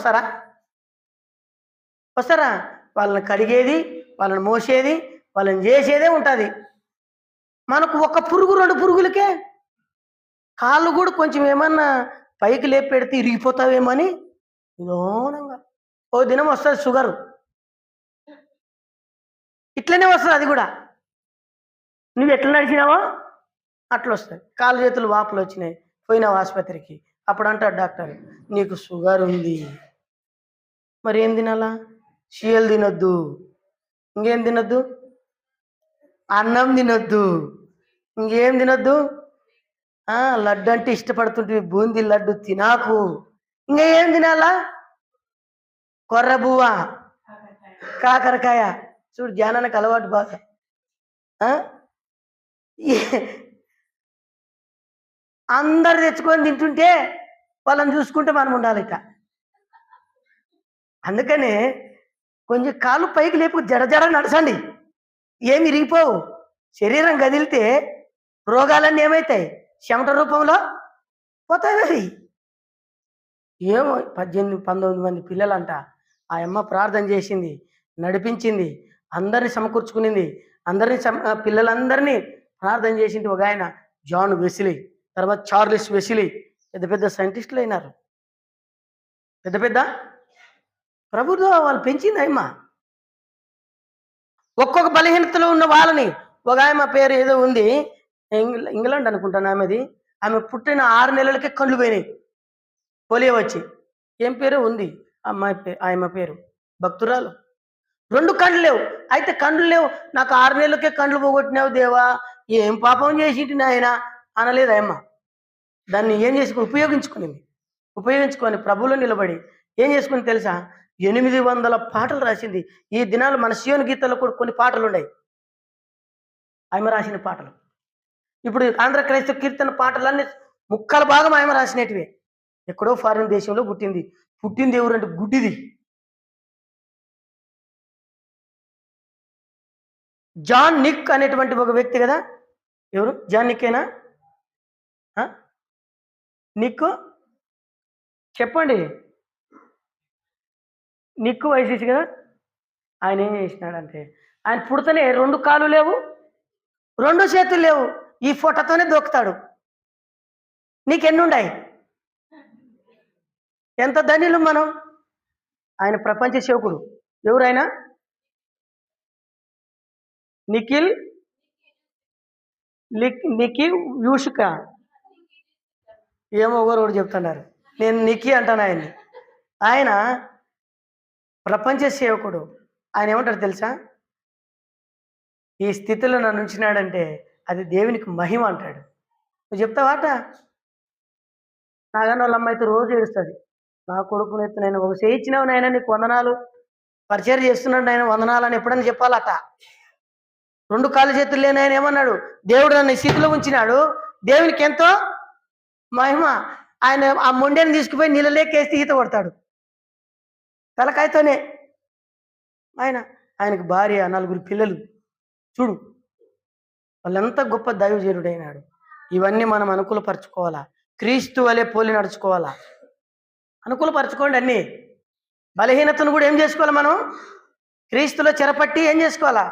వస్తారా? వాళ్ళని కడిగేది, వాళ్ళని మోసేది, వాళ్ళని చేసేదే ఉంటుంది. మనకు ఒక పురుగు 2 పురుగులకే కాళ్ళు కూడా కొంచెం ఏమన్నా పైకి లేపి పెడితే ఇరిగిపోతావేమని నిదానంగా. ఓ దినం వస్తుంది షుగరు, ఇట్లనే వస్తుంది. అది కూడా నువ్వు ఎట్లా నడిచినావో అట్లా వస్తుంది. కాళ్ళు చేతులు వాపులు వచ్చినాయి, పోయినావు ఆసుపత్రికి. అప్పుడు అంటాడు డాక్టర్, నీకు షుగర్ ఉంది. మరి ఏం తినాలా? చీయలు తినొద్దు, ఇంకేం తినొద్దు, అన్నం తినొద్దు, ఇంకేం తినొద్దు. లడ్డు అంటే ఇష్టపడుతుంటే బూందీ లడ్డు తినాకు. ఇంకా ఏం తినాలా? కొర్రబువ్వ, కాకరకాయ. చూడు జ్ఞానానికి అలవాటు బాగా. అందరు తెచ్చుకొని తింటుంటే వాళ్ళని చూసుకుంటే మనం ఉండాలి ఇక. అందుకనే కొంచెం కాళ్ళు పైకి లేపు జడ నడచండి, ఏమి ఇరిగిపోవు. శరీరం కదిలితే రోగాలన్నీ ఏమవుతాయి? చెమట రూపంలో పోతాయి. ఏమో 18, 19 మంది పిల్లలంట. ఆ యమ్మ ప్రార్థన చేసింది, నడిపించింది, అందరిని సమకూర్చుకునింది. పిల్లలందరినీ ప్రార్థన చేసింది ఒకాయన జాన్ వెస్లీ, తర్వాత చార్లెస్ వెస్లీ. పెద్ద పెద్ద సైంటిస్టులయినారు. పెద్ద పెద్ద ప్రభుత్వం వాళ్ళు పెంచింది ఆయమ్మ. ఒక్కొక్క బలహీనతలో ఉన్న వాళ్ళని, ఒకాయమ్మ పేరు ఏదో ఉంది, ఇంగ్లాండ్ అనుకుంటాను ఆమెది. ఆమె పుట్టిన 6 నెలలకే కళ్ళు పోయినాయి పోలియో వచ్చి. ఏం పేరో ఉంది ఆయమ్మ పేరు, భక్తురాలు. 2 కళ్ళు లేవు. అయితే కండ్లు లేవు, నాకు 6 నెలలకే కండ్లు పోగొట్టినావు దేవా, ఏం పాపం చేసింటి నాయన అనలేదు ఆయమ్మ. దాన్ని ఏం ఉపయోగించుకునింది. ఉపయోగించుకొని ప్రభువులో నిలబడి ఏం చేసుకుని తెలుసా, 800 పాటలు రాసింది. ఈ దినాలు మన సియోను గీతాల్లో కూడా కొన్ని పాటలు ఉన్నాయి, ఆమె రాసిన పాటలు. ఇప్పుడు ఆంధ్ర క్రైస్తవ కీర్తన పాటలన్నీ ముక్కల భాగం ఆమె రాసినటివే. ఎక్కడో ఫారిన్ దేశంలో పుట్టింది ఎవరంటే గుడ్డిది. జాన్ నిక్ అనేటువంటి ఒక వ్యక్తి కదా. ఎవరు? జాన్ నిక్కేనా? నిక్కు చెప్పండి. నిక్కు వైసీసీ కదా. ఆయన ఏం చేసినాడంటే, ఆయన పుడతనే 2 కాళ్ళు లేవు, 2 చేతులు లేవు, ఈ ఫోటోతోనే దొక్కుతాడు. నీకెన్నుండాయి? ఎంత ధన్యులు మనం. ఆయన ప్రపంచ సేవకుడు. ఎవరైనా నిఖిల్ నికి యూషిక ఏమో ఒకరు చెప్తున్నారు, నేను నిఖి అంటాను ఆయన్ని. ఆయన ప్రపంచ సేవకుడు. ఆయన ఏమంటారు తెలుసా, ఈ స్థితిలో నన్ను ఉంచినాడంటే అది దేవునికి మహిమ అంటాడు. నువ్వు చెప్తావాట? నాగన్న వాళ్ళ అమ్మ అయితే రోజు ఏడుస్తుంది, నా కొడుకునైతే నేను ఒక చేయించినావు నాయన, నీకు వందనాలు, పరిచయం చేస్తున్నాడు నాయన వందనాలు అని ఎప్పుడైనా చెప్పాలట. 2 కాళ్ళు చేతులు లేని ఆయన ఏమన్నాడు, దేవుడు నన్ను స్థితిలో ఉంచినాడు, దేవునికి ఎంతో మహిమ. ఆయన ఆ మొండెని తీసుకుపోయి నీళ్ళలేకేస్తే ఈత కొడతాడు తలకాయతోనే. ఆయనకు భార్య, 4 పిల్లలు. చూడు వాళ్ళెంత గొప్ప దైవజనుడైనాడు. ఇవన్నీ మనం అనుకూలపరచుకోవాలా, క్రీస్తు వలె పోలి నడుచుకోవాలా. అనుకూలపరచుకోండి అన్నీ. బలహీనతను కూడా ఏం చేసుకోవాలి మనం, క్రీస్తులో చెరపట్టి ఏం చేసుకోవాలా,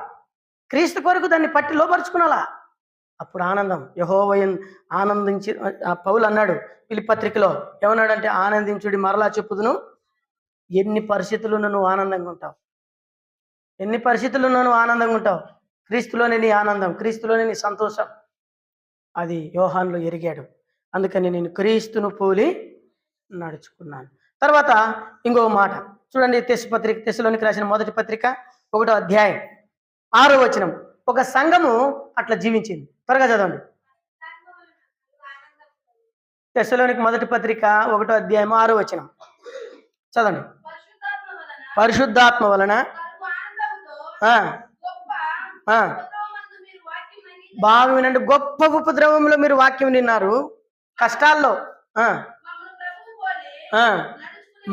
క్రీస్తు కొరకు దాన్ని పట్టి లోపరుచుకునాలా. అప్పుడు ఆనందం. యెహోవా ఆనందించి, పౌలు అన్నాడు ఫిలిప్పీ పత్రికలో, ఏమన్నాడంటే, ఆనందించుడి మరలా చెప్పుదును. ఎన్ని పరిస్థితుల్లో నువ్వు ఆనందంగా ఉంటావు, ఎన్ని పరిస్థితుల్లో నువ్వు ఆనందంగా ఉంటావు. క్రీస్తులోనే నీ ఆనందం, క్రీస్తులోనే నీ సంతోషం. అది యోహానులో ఎరిగాడు. అందుకని నేను క్రీస్తును పోలి నడుచుకున్నాను. తర్వాత ఇంకో మాట చూడండి, తెస్సలోనికి రాసిన మొదటి పత్రిక 1వ అధ్యాయం 6వ వచనం. ఒక సంఘము అట్లా జీవించింది. త్వరగా చదవండి. తెస్సలోనికి మొదటి పత్రిక 1వ అధ్యాయం 6వ వచనం చదవండి. పరిశుద్ధాత్మ వలన బాగా వినండి, గొప్ప ఉపద్రవంలో మీరు వాక్యం విన్నారు, కష్టాల్లో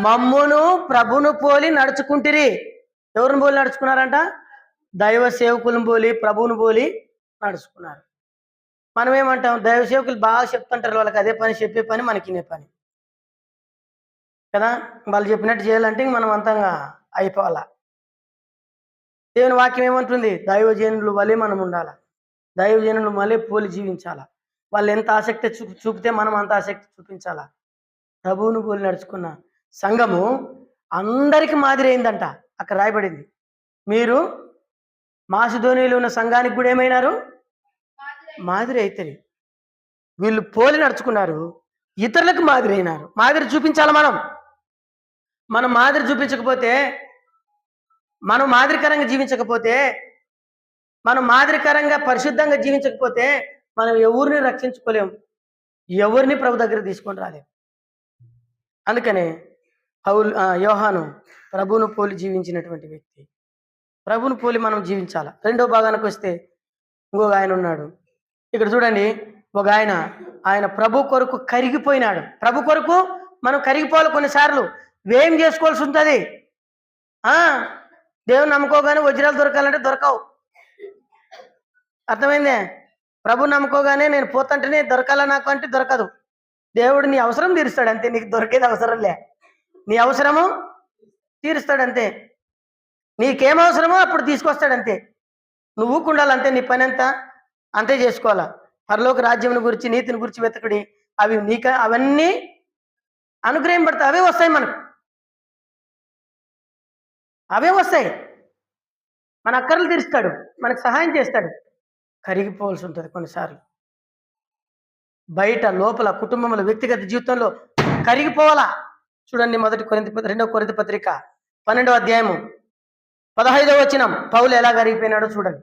మమ్మును ప్రభును పోలి నడుచుకుంటిరి. ఎవరిని పోలి నడుచుకున్నారంట? దైవ సేవకులను పోలి, ప్రభువును పోలి నడుచుకున్నారు. మనం ఏమంటాం, దైవ సేవకులు బాగా చెప్తుంటారు, వాళ్ళకి అదే పని, చెప్పే పని మనకినే పని కదా. వాళ్ళు చెప్పినట్టు చేయాలంటే మనం అంతంగా అయిపోవాలా. దేవుని వాక్యం ఏమంటుంది, దైవజనులు వలె మనం ఉండాలా, దైవజనులు వలె పోలి జీవించాలా. వాళ్ళు ఎంత ఆసక్తి చూపితే మనం అంత ఆసక్తి చూపించాలా. ప్రభువును పోలి నడుచుకున్న సంఘము అందరికి మాదిరి అయిందంట. అక్కడ రాయబడింది, మీరు మాసిదోనిలో ఉన్న సంఘానికి కూడా ఏమైనారు, మాదిరి అయితే. వీళ్ళు పోలి నడుచుకున్నారు, ఇతరులకు మాదిరి అయినారు. మాదిరి చూపించాలి మనం మాదిరి చూపించకపోతే, మనం మాదిరికరంగా జీవించకపోతే, మనం మాదిరికరంగా పరిశుద్ధంగా జీవించకపోతే మనం ఎవరిని రక్షించుకోలేము, ఎవరిని ప్రభు దగ్గర తీసుకొని రాలేము. అందుకనే యోహాను ప్రభువును పోలి జీవించినటువంటి వ్యక్తి. ప్రభువును పోలి మనం జీవించాలి. 2వ భాగానికి వస్తే ఇంకొక ఆయన ఉన్నాడు. ఇక్కడ చూడండి, ఒక ఆయన ప్రభు కొరకు కరిగిపోయినాడు. ప్రభు కొరకు మనం కరిగిపోవాలి. కొన్నిసార్లు వ్యయం చేసుకోవాల్సి ఉంటుంది. దేవుని నమ్ముకోగానే వజ్రాలు దొరకాలంటే దొరకవు, అర్థమైందే. ప్రభు నమ్ముకోగానే నేను పోతంటేనే దొరకాల నాకు అంటే దొరకదు. దేవుడు నీ అవసరం తీరుస్తాడు అంతే, నీకు దొరికేది అవసరం లే. నీ అవసరము తీరుస్తాడు అంతే. నీకేం అవసరమో అప్పుడు తీసుకొస్తాడు అంతే. నువ్వు ఊకుండాలంతే, నీ పని అంతా అంతే చేసుకోవాలా. పరలోక రాజ్యం గురించి, నీతిని గురించి వెతకడి, అవి అవన్నీ అనుగ్రహింపడతాయి. అవే వస్తాయి మనకు, అవే వస్తాయి. మన అక్కర్లు తీరుస్తాడు, మనకు సహాయం చేస్తాడు. కరిగిపోవాల్సి ఉంటుంది కొన్నిసార్లు, బయట లోపల కుటుంబంలో వ్యక్తిగత జీవితంలో కరిగిపోవాలా. చూడండి, 2 కొరింథీ పత్రిక 12వ అధ్యాయము 15వ వచనం, పౌలు ఎలా కరిగిపోయినాడో చూడండి.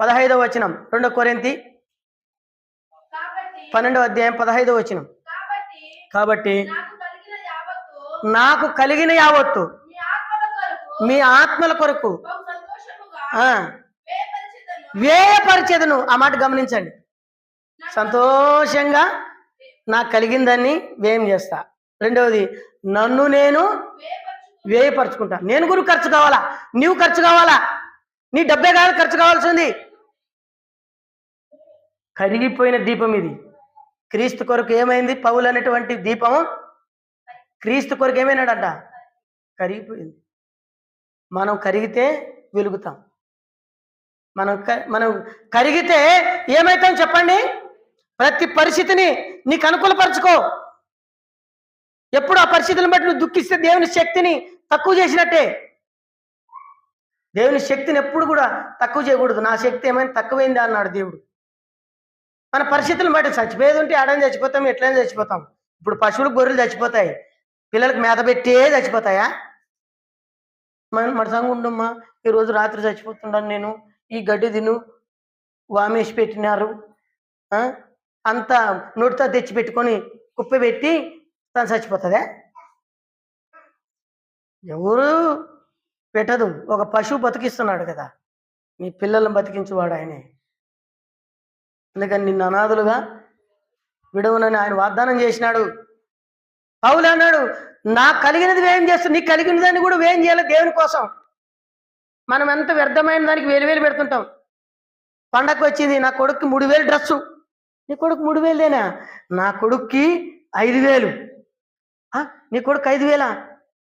15వ వచనం, 2 కొరింథీ 12వ అధ్యాయం 15వ వచనం. కాబట్టి నాకు కలిగిన యావత్తు మీ ఆత్మల కొరకు వ్యయపరిచెదను. ఆ మాట గమనించండి. సంతోషంగా నాకు కలిగిందాన్ని వ్యయం చేస్తా. రెండవది, నన్ను నేను వ్యయపరచుకుంటా. నేను కూడా ఖర్చు కావాలా, నీవు ఖర్చు కావాలా. నీ డబ్బే కాదు ఖర్చు కావాల్సింది. కరిగిపోయిన దీపం ఇది. క్రీస్తు కొరకు ఏమైంది? పౌలు అనేటువంటి దీపము క్రీస్తు కొరకు ఏమైనాడంట? కరిగిపోయింది. మనం కరిగితే వెలుగుతాం. మనం కరిగితే ఏమవుతాం చెప్పండి? ప్రతి పరిస్థితిని నీకు అనుకూలపరచుకో. ఎప్పుడు ఆ పరిస్థితులను బట్టి నువ్వు దుఃఖిస్తే దేవుని శక్తిని తక్కువ చేసినట్టే. దేవుని శక్తిని ఎప్పుడు కూడా తక్కువ చేయకూడదు. నా శక్తి ఏమైనా తక్కువైందా అన్నాడు దేవుడు. మన పరిస్థితులను బట్టి చచ్చిపోయేది ఉంటే ఆడని చచ్చిపోతాం, ఎట్లయినా చచ్చిపోతాం. ఇప్పుడు పశువులు, గొర్రెలు చచ్చిపోతాయి, పిల్లలకు మేత పెట్టే చచ్చిపోతాయా? మన సంగ ఉండమ్మా, ఈరోజు రాత్రి చచ్చిపోతున్నాను నేను, ఈ గడ్డి తిను, వామేసి పెట్టినారు అంతా నోటితో తెచ్చి పెట్టుకొని కుప్ప పెట్టి తను చచ్చిపోతుందా? ఎవరు పెట్టదు. ఒక పశువు బతికిస్తున్నాడు కదా, నీ పిల్లలను బతికించువాడు ఆయనే. అందుకని నిన్ను అనాథులుగా విడవనని ఆయన వాగ్దానం చేసినాడు. పౌలు అన్నాడు, నాకు కలిగినది వ్యయం చేస్తాను, నీకు కలిగిన దాన్ని కూడా వ్యయం చేయాలి దేవుని కోసం. మనం ఎంత వ్యర్థమైన దానికి 1000 పెడుతుంటాం. పండగ వచ్చింది, నా కొడుక్కి 3000 డ్రెస్సు. నీ కొడుకు 3000ఏనా? నా కొడుక్కి 5000. నీ కొడుకు 5000?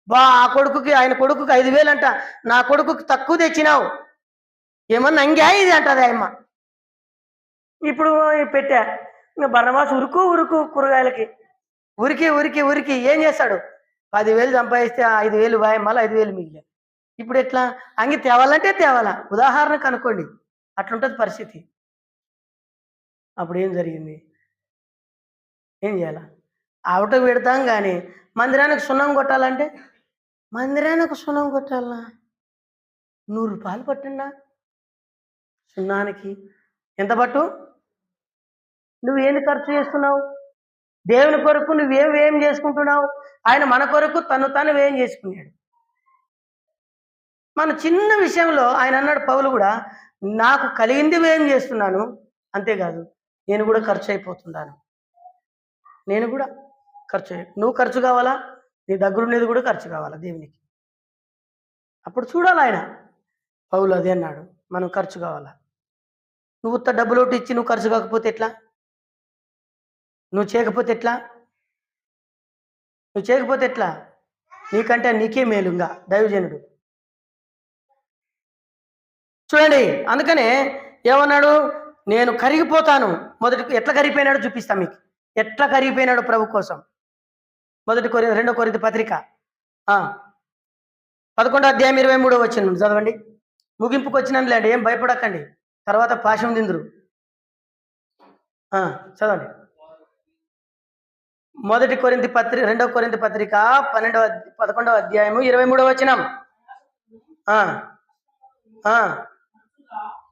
ఆ కొడుకుకి, ఆయన కొడుకుకి 5000 అంట. నా కొడుకుకి తక్కువ తెచ్చినావు, ఏమన్నా అంగా ఇది అంటది ఆయమ్మ. ఇప్పుడు పెట్టా బర్ణవాసు ఉరుకు కూరగాయలకి ఉరికి ఏం చేస్తాడు? 10,000 సంపాదిస్తే 5,000 మళ్ళీ 5,000 మిగిలే. ఇప్పుడు ఎట్లా? అంగి తేవాలంటే తేవాలా. ఉదాహరణకు అనుకోండి, అట్లుంటుంది పరిస్థితి. అప్పుడు ఏం జరిగింది? ఏం చేయాలా? ఆవిట పెడతాం కానీ మందిరానికి సున్నం కొట్టాలంటే, మందిరానికి సున్నం కొట్టాలనా? 100 రూపాయలు పట్టిందా సున్నానికి? ఎంత పట్టు? నువ్వేంది ఖర్చు చేస్తున్నావు? దేవుని కొరకు నువ్వేం చేసుకుంటున్నావు? ఆయన మన కొరకు తను వేయం చేసుకున్నాడు. మన చిన్న విషయంలో ఆయన అన్నాడు, పౌలు కూడా, నాకు కలిగింది వ్యయం చేస్తున్నాను, అంతేకాదు నేను కూడా ఖర్చు అయిపోతున్నాను. నేను కూడా నువ్వు ఖర్చు కావాలా, నీ దగ్గర ఉండేది కూడా ఖర్చు కావాలా దేవునికి. అప్పుడు చూడాలి ఆయన. పౌలు అదే అన్నాడు, మనం ఖర్చు కావాలా. నువ్వు డబ్బులు ఒకటి ఇచ్చి నువ్వు ఖర్చు కాకపోతే ఎట్లా? నువ్వు చేయకపోతే ఎట్లా? నీకంటే నీకే మేలుగా దైవజనుడు. చూడండి, అందుకనే ఏమన్నాడు? నేను కరిగిపోతాను. మొదటి ఎట్లా కరిగిపోయినాడో చూపిస్తా మీకు, ఎట్లా కరిగిపోయినాడు ప్రభు కోసం. 2 కొరింథీ పత్రిక 11వ అధ్యాయం 23వ వచనం చదవండి. ముగింపుకు వచ్చినందులేండి, ఏం భయపడకండి, తర్వాత పాశం తిందురు. చదవండి. 2 కొరింథీ పత్రిక 11వ అధ్యాయము 23వ వచనం.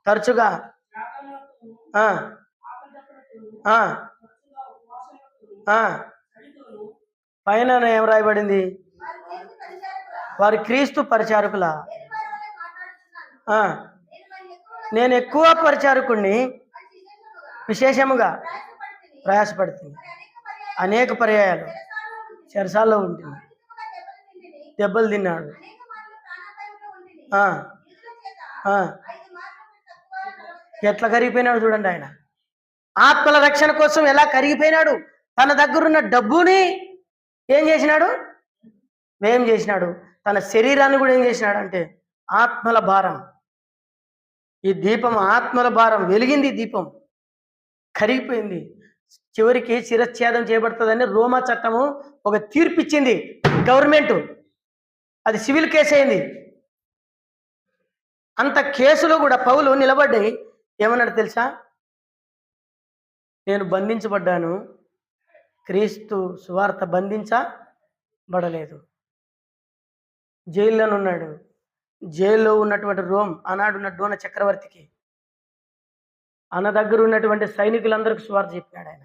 తరచుగా పైన ఏం రాయబడింది? వారి క్రీస్తు పరిచారకులా? నేను ఎక్కువ పరిచారకుడిని, విశేషముగా ప్రయాసపడుతుంది. అనేక పర్యాయాలు చెరసాల్లో ఉంటుంది, దెబ్బలు తిన్నాడు. ఎట్లా కరిగిపోయినాడు చూడండి. ఆయన ఆత్మల రక్షణ కోసం ఎలా కరిగిపోయినాడు. తన దగ్గరున్న డబ్బుని ఏం చేసినాడు? వ్యయం చేసినాడు. తన శరీరాన్ని కూడా ఏం చేసినాడు అంటే ఆత్మల భారం. ఈ దీపం ఆత్మల భారం. వెలిగింది దీపం, కరిగిపోయింది. చివరికి శిరచ్ఛేదం చేయబడుతుందని రోమా చట్టము ఒక తీర్పిచ్చింది గవర్నమెంట్. అది సివిల్ కేసు అయింది. అంత కేసులో కూడా పౌలు నిలబడి ఏమన్నాడు తెలుసా? నేను బంధించబడ్డాను, క్రీస్తు సువార్త బంధించబడలేదు. జైల్లోనున్నాడు. జైల్లో ఉన్నటువంటి రోమ్ ఆనాడున్న డోన చక్రవర్తికి అన్న దగ్గర ఉన్నటువంటి సైనికులందరికీ సువార్త చెప్పినాడు ఆయన.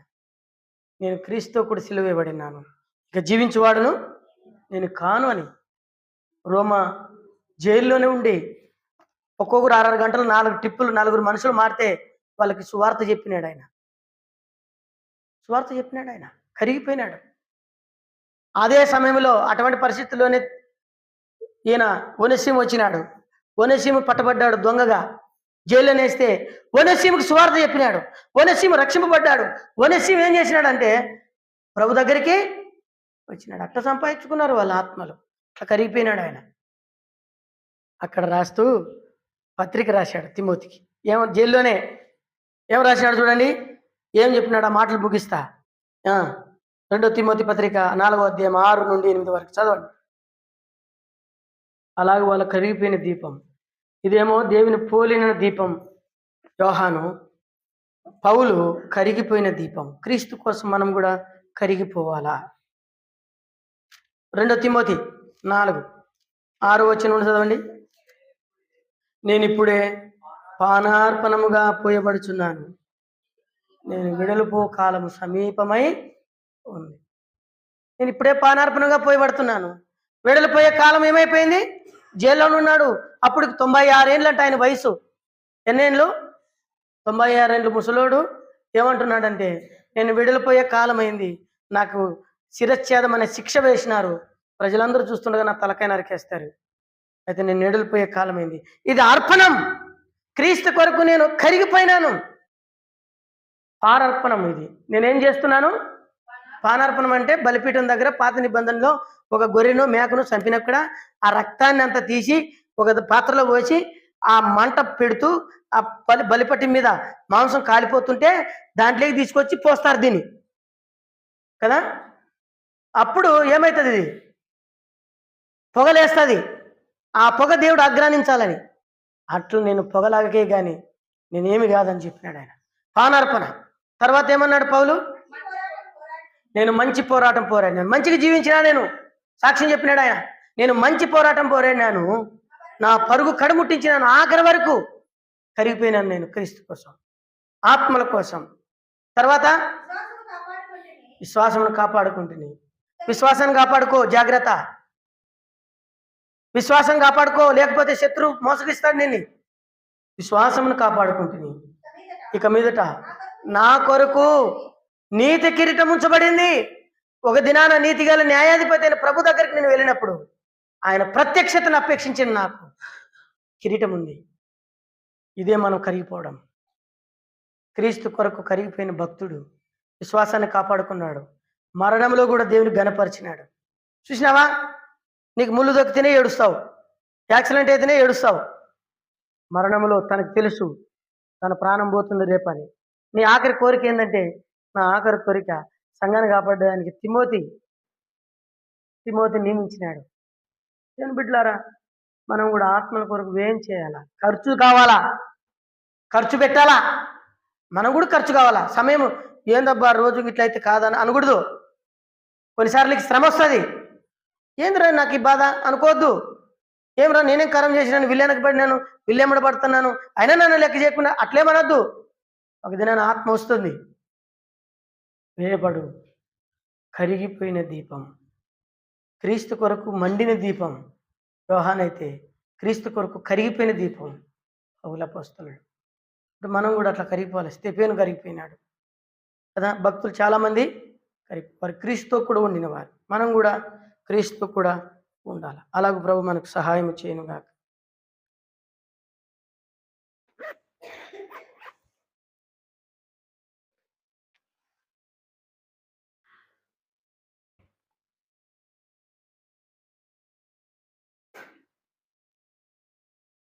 నేను క్రీస్తుతో కూడా సిలువ వేయబడినాను, ఇక జీవించేవాడును నేను కాను అని. రోమా జైల్లోనే ఉండి ఒక్కొక్కరు 6 గంటలు 4 టిప్పులు 4 మనుషులు మారితే వాళ్ళకి సువార్త చెప్పినాడు ఆయన. సువార్త చెప్పినాడు ఆయన. కరిగిపోయినాడు. అదే సమయంలో అటువంటి పరిస్థితుల్లోనే ఈయన ఒనేసిము వచ్చినాడు. ఒనేసిము పట్టబడ్డాడు దొంగగా, జైల్లో నేస్తే ఒనేసిముకి సువార్త చెప్పినాడు. ఒనేసిము రక్షింపబడ్డాడు. ఒనేసిము ఏం చేసినాడంటే ప్రభు దగ్గరికి వచ్చినాడు. అట్లా సంపాదించుకున్నారు వాళ్ళ ఆత్మలు. అట్లా కరిగిపోయినాడు ఆయన. అక్కడ రాస్తూ పత్రిక రాశాడు తిమోతికి. ఏమో జైల్లోనే ఏం రాశాడు చూడండి, ఏం చెప్పినాడు ఆ మాటలు ముగిస్తా. 2 తిమోతి పత్రిక 4వ అధ్యాయం 6 నుండి 8 వరకు చదవండి. అలాగే వాళ్ళ కరిగిపోయిన దీపం. ఇదేమో దేవుని పోలిన దీపం యోహాను. పౌలు కరిగిపోయిన దీపం. క్రీస్తు కోసం మనం కూడా కరిగిపోవాలా. 2 తిమోతి 4:6 నుండి చదవండి. నేను ఇప్పుడే పానార్పణముగా పోయబడుచున్నాను, నేను విడలుపో కాలము సమీపమై ఉంది. నేను ఇప్పుడే పానార్పణగా పోయబడుతున్నాను. విడలిపోయే కాలం ఏమైపోయింది? జైల్లో ఉన్నాడు. అప్పుడు 96 ఏళ్ళు అంట ఆయన వయసు. ఎన్నేళ్ళు? 96 ఏళ్ళు ముసలోడు ఏమంటున్నాడంటే నేను విడలిపోయే కాలం అయింది, నాకు శిరచ్ఛేదం అనే శిక్ష వేసినారు, ప్రజలందరూ చూస్తుండగా నా తలకాయ నరికేస్తారు, అయితే నేను విడలిపోయే కాలం అయింది. ఇది అర్పణం. క్రీస్తు కొరకు నేను కరిగిపోయినాను. పానార్పణం ఇది. నేనేం చేస్తున్నాను? పానార్పణం అంటే బలిపీఠం దగ్గర పాత నిబంధనలో ఒక గొర్రెను మేకను చంపినక్కడ ఆ రక్తాన్ని అంతా తీసి ఒక పాత్రలో పోసి ఆ మంట పెడుతూ ఆ బలిపట్టి మీద మాంసం కాలిపోతుంటే దాంట్లోకి తీసుకొచ్చి పోస్తారు దీన్ని కదా. అప్పుడు ఏమవుతుంది? ఇది పొగలేస్తుంది. ఆ పొగ దేవుడు ఆగ్రానించాలని. అట్లు నేను పొగలాగే కానీ నేనేమి కాదని చెప్పినాడు ఆయన. పానార్పణ. తర్వాత ఏమన్నాడు పౌలు? నేను మంచి పోరాటం పోరాడినాను, మంచిగా జీవించినా నేను. సాక్ష్యం చెప్పినాడు ఆయన. నేను మంచి పోరాటం పోరాడినాను, నా పరుగు కడుముట్టించినాను, ఆఖరి వరకు కరిగిపోయినాను నేను క్రీస్తు కోసం, ఆత్మల కోసం. తర్వాత విశ్వాసమును కాపాడుకుంటుని. విశ్వాసాన్ని కాపాడుకో, జాగ్రత్త. విశ్వాసం కాపాడుకో, లేకపోతే శత్రువు మోసగిస్తాడు నేను. విశ్వాసమును కాపాడుకుంటుని. ఇక మీదట నా కొరకు నీతి కిరీటం ఉంచబడింది. ఒక దినాన నీతిగల న్యాయాధిపతి అయిన ప్రభు దగ్గరికి నేను వెళ్ళినప్పుడు ఆయన ప్రత్యక్షతను అపేక్షించిన నాకు కిరీటం ఉంది. ఇదే మనం కరిగిపోవడం. క్రీస్తు కొరకు కరిగిపోయిన భక్తుడు విశ్వాసాన్ని కాపాడుకున్నాడు. మరణంలో కూడా దేవుని ఘనపరిచినాడు. చూసినావా? నీకు ముళ్ళు దొక్కితేనే ఏడుస్తావు, యాక్సిడెంట్ అయితేనే ఏడుస్తావు. మరణంలో తనకు తెలుసు తన ప్రాణం పోతుంది రేపని. నీ ఆఖరి కోరిక ఏంటంటే, నా ఆఖరి కోరిక సంఘాన్ని కాపాడడానికి తిమోతి నియమించినాడు. నేను బిడ్డలారా, మనం కూడా ఆత్మల కొరకు వ్యయం చేయాలా? ఖర్చు కావాలా? ఖర్చు పెట్టాలా? మనం కూడా ఖర్చు కావాలా? సమయం ఏందబ్బా రోజు ఇట్లయితే కాదని అనకూడదు. కొన్నిసార్లు శ్రమ వస్తుంది. ఏందిరా నాకు ఈ బాధ అనుకోవద్దు. ఏమరా నేనేం కరం చేసినాను, విల్లెనక పడినాను, విల్లెమ్మడ పడుతున్నాను, అయినా నన్ను లెక్క చేయకుండా అట్లేమనొద్దు. ఒక దినాన ఆత్మ వస్తుంది. వేయబడు. కరిగిపోయిన దీపం, క్రీస్తు కొరకు మండిన దీపం యోహానైతే క్రీస్తు కొరకు కరిగిపోయిన దీపం పౌలపోస్తున్నాడు. ఇప్పుడు మనం కూడా అట్లా కరిగిపోవాలి. స్టెఫెను కరిగిపోయినాడు కదా. భక్తులు చాలామంది వారు క్రీస్తుతో కూడా ఉండిన వారు. మనం కూడా క్రీస్తు కూడా ఉండాలి. అలాగే ప్రభు మనకు సహాయం చేయనుగాక.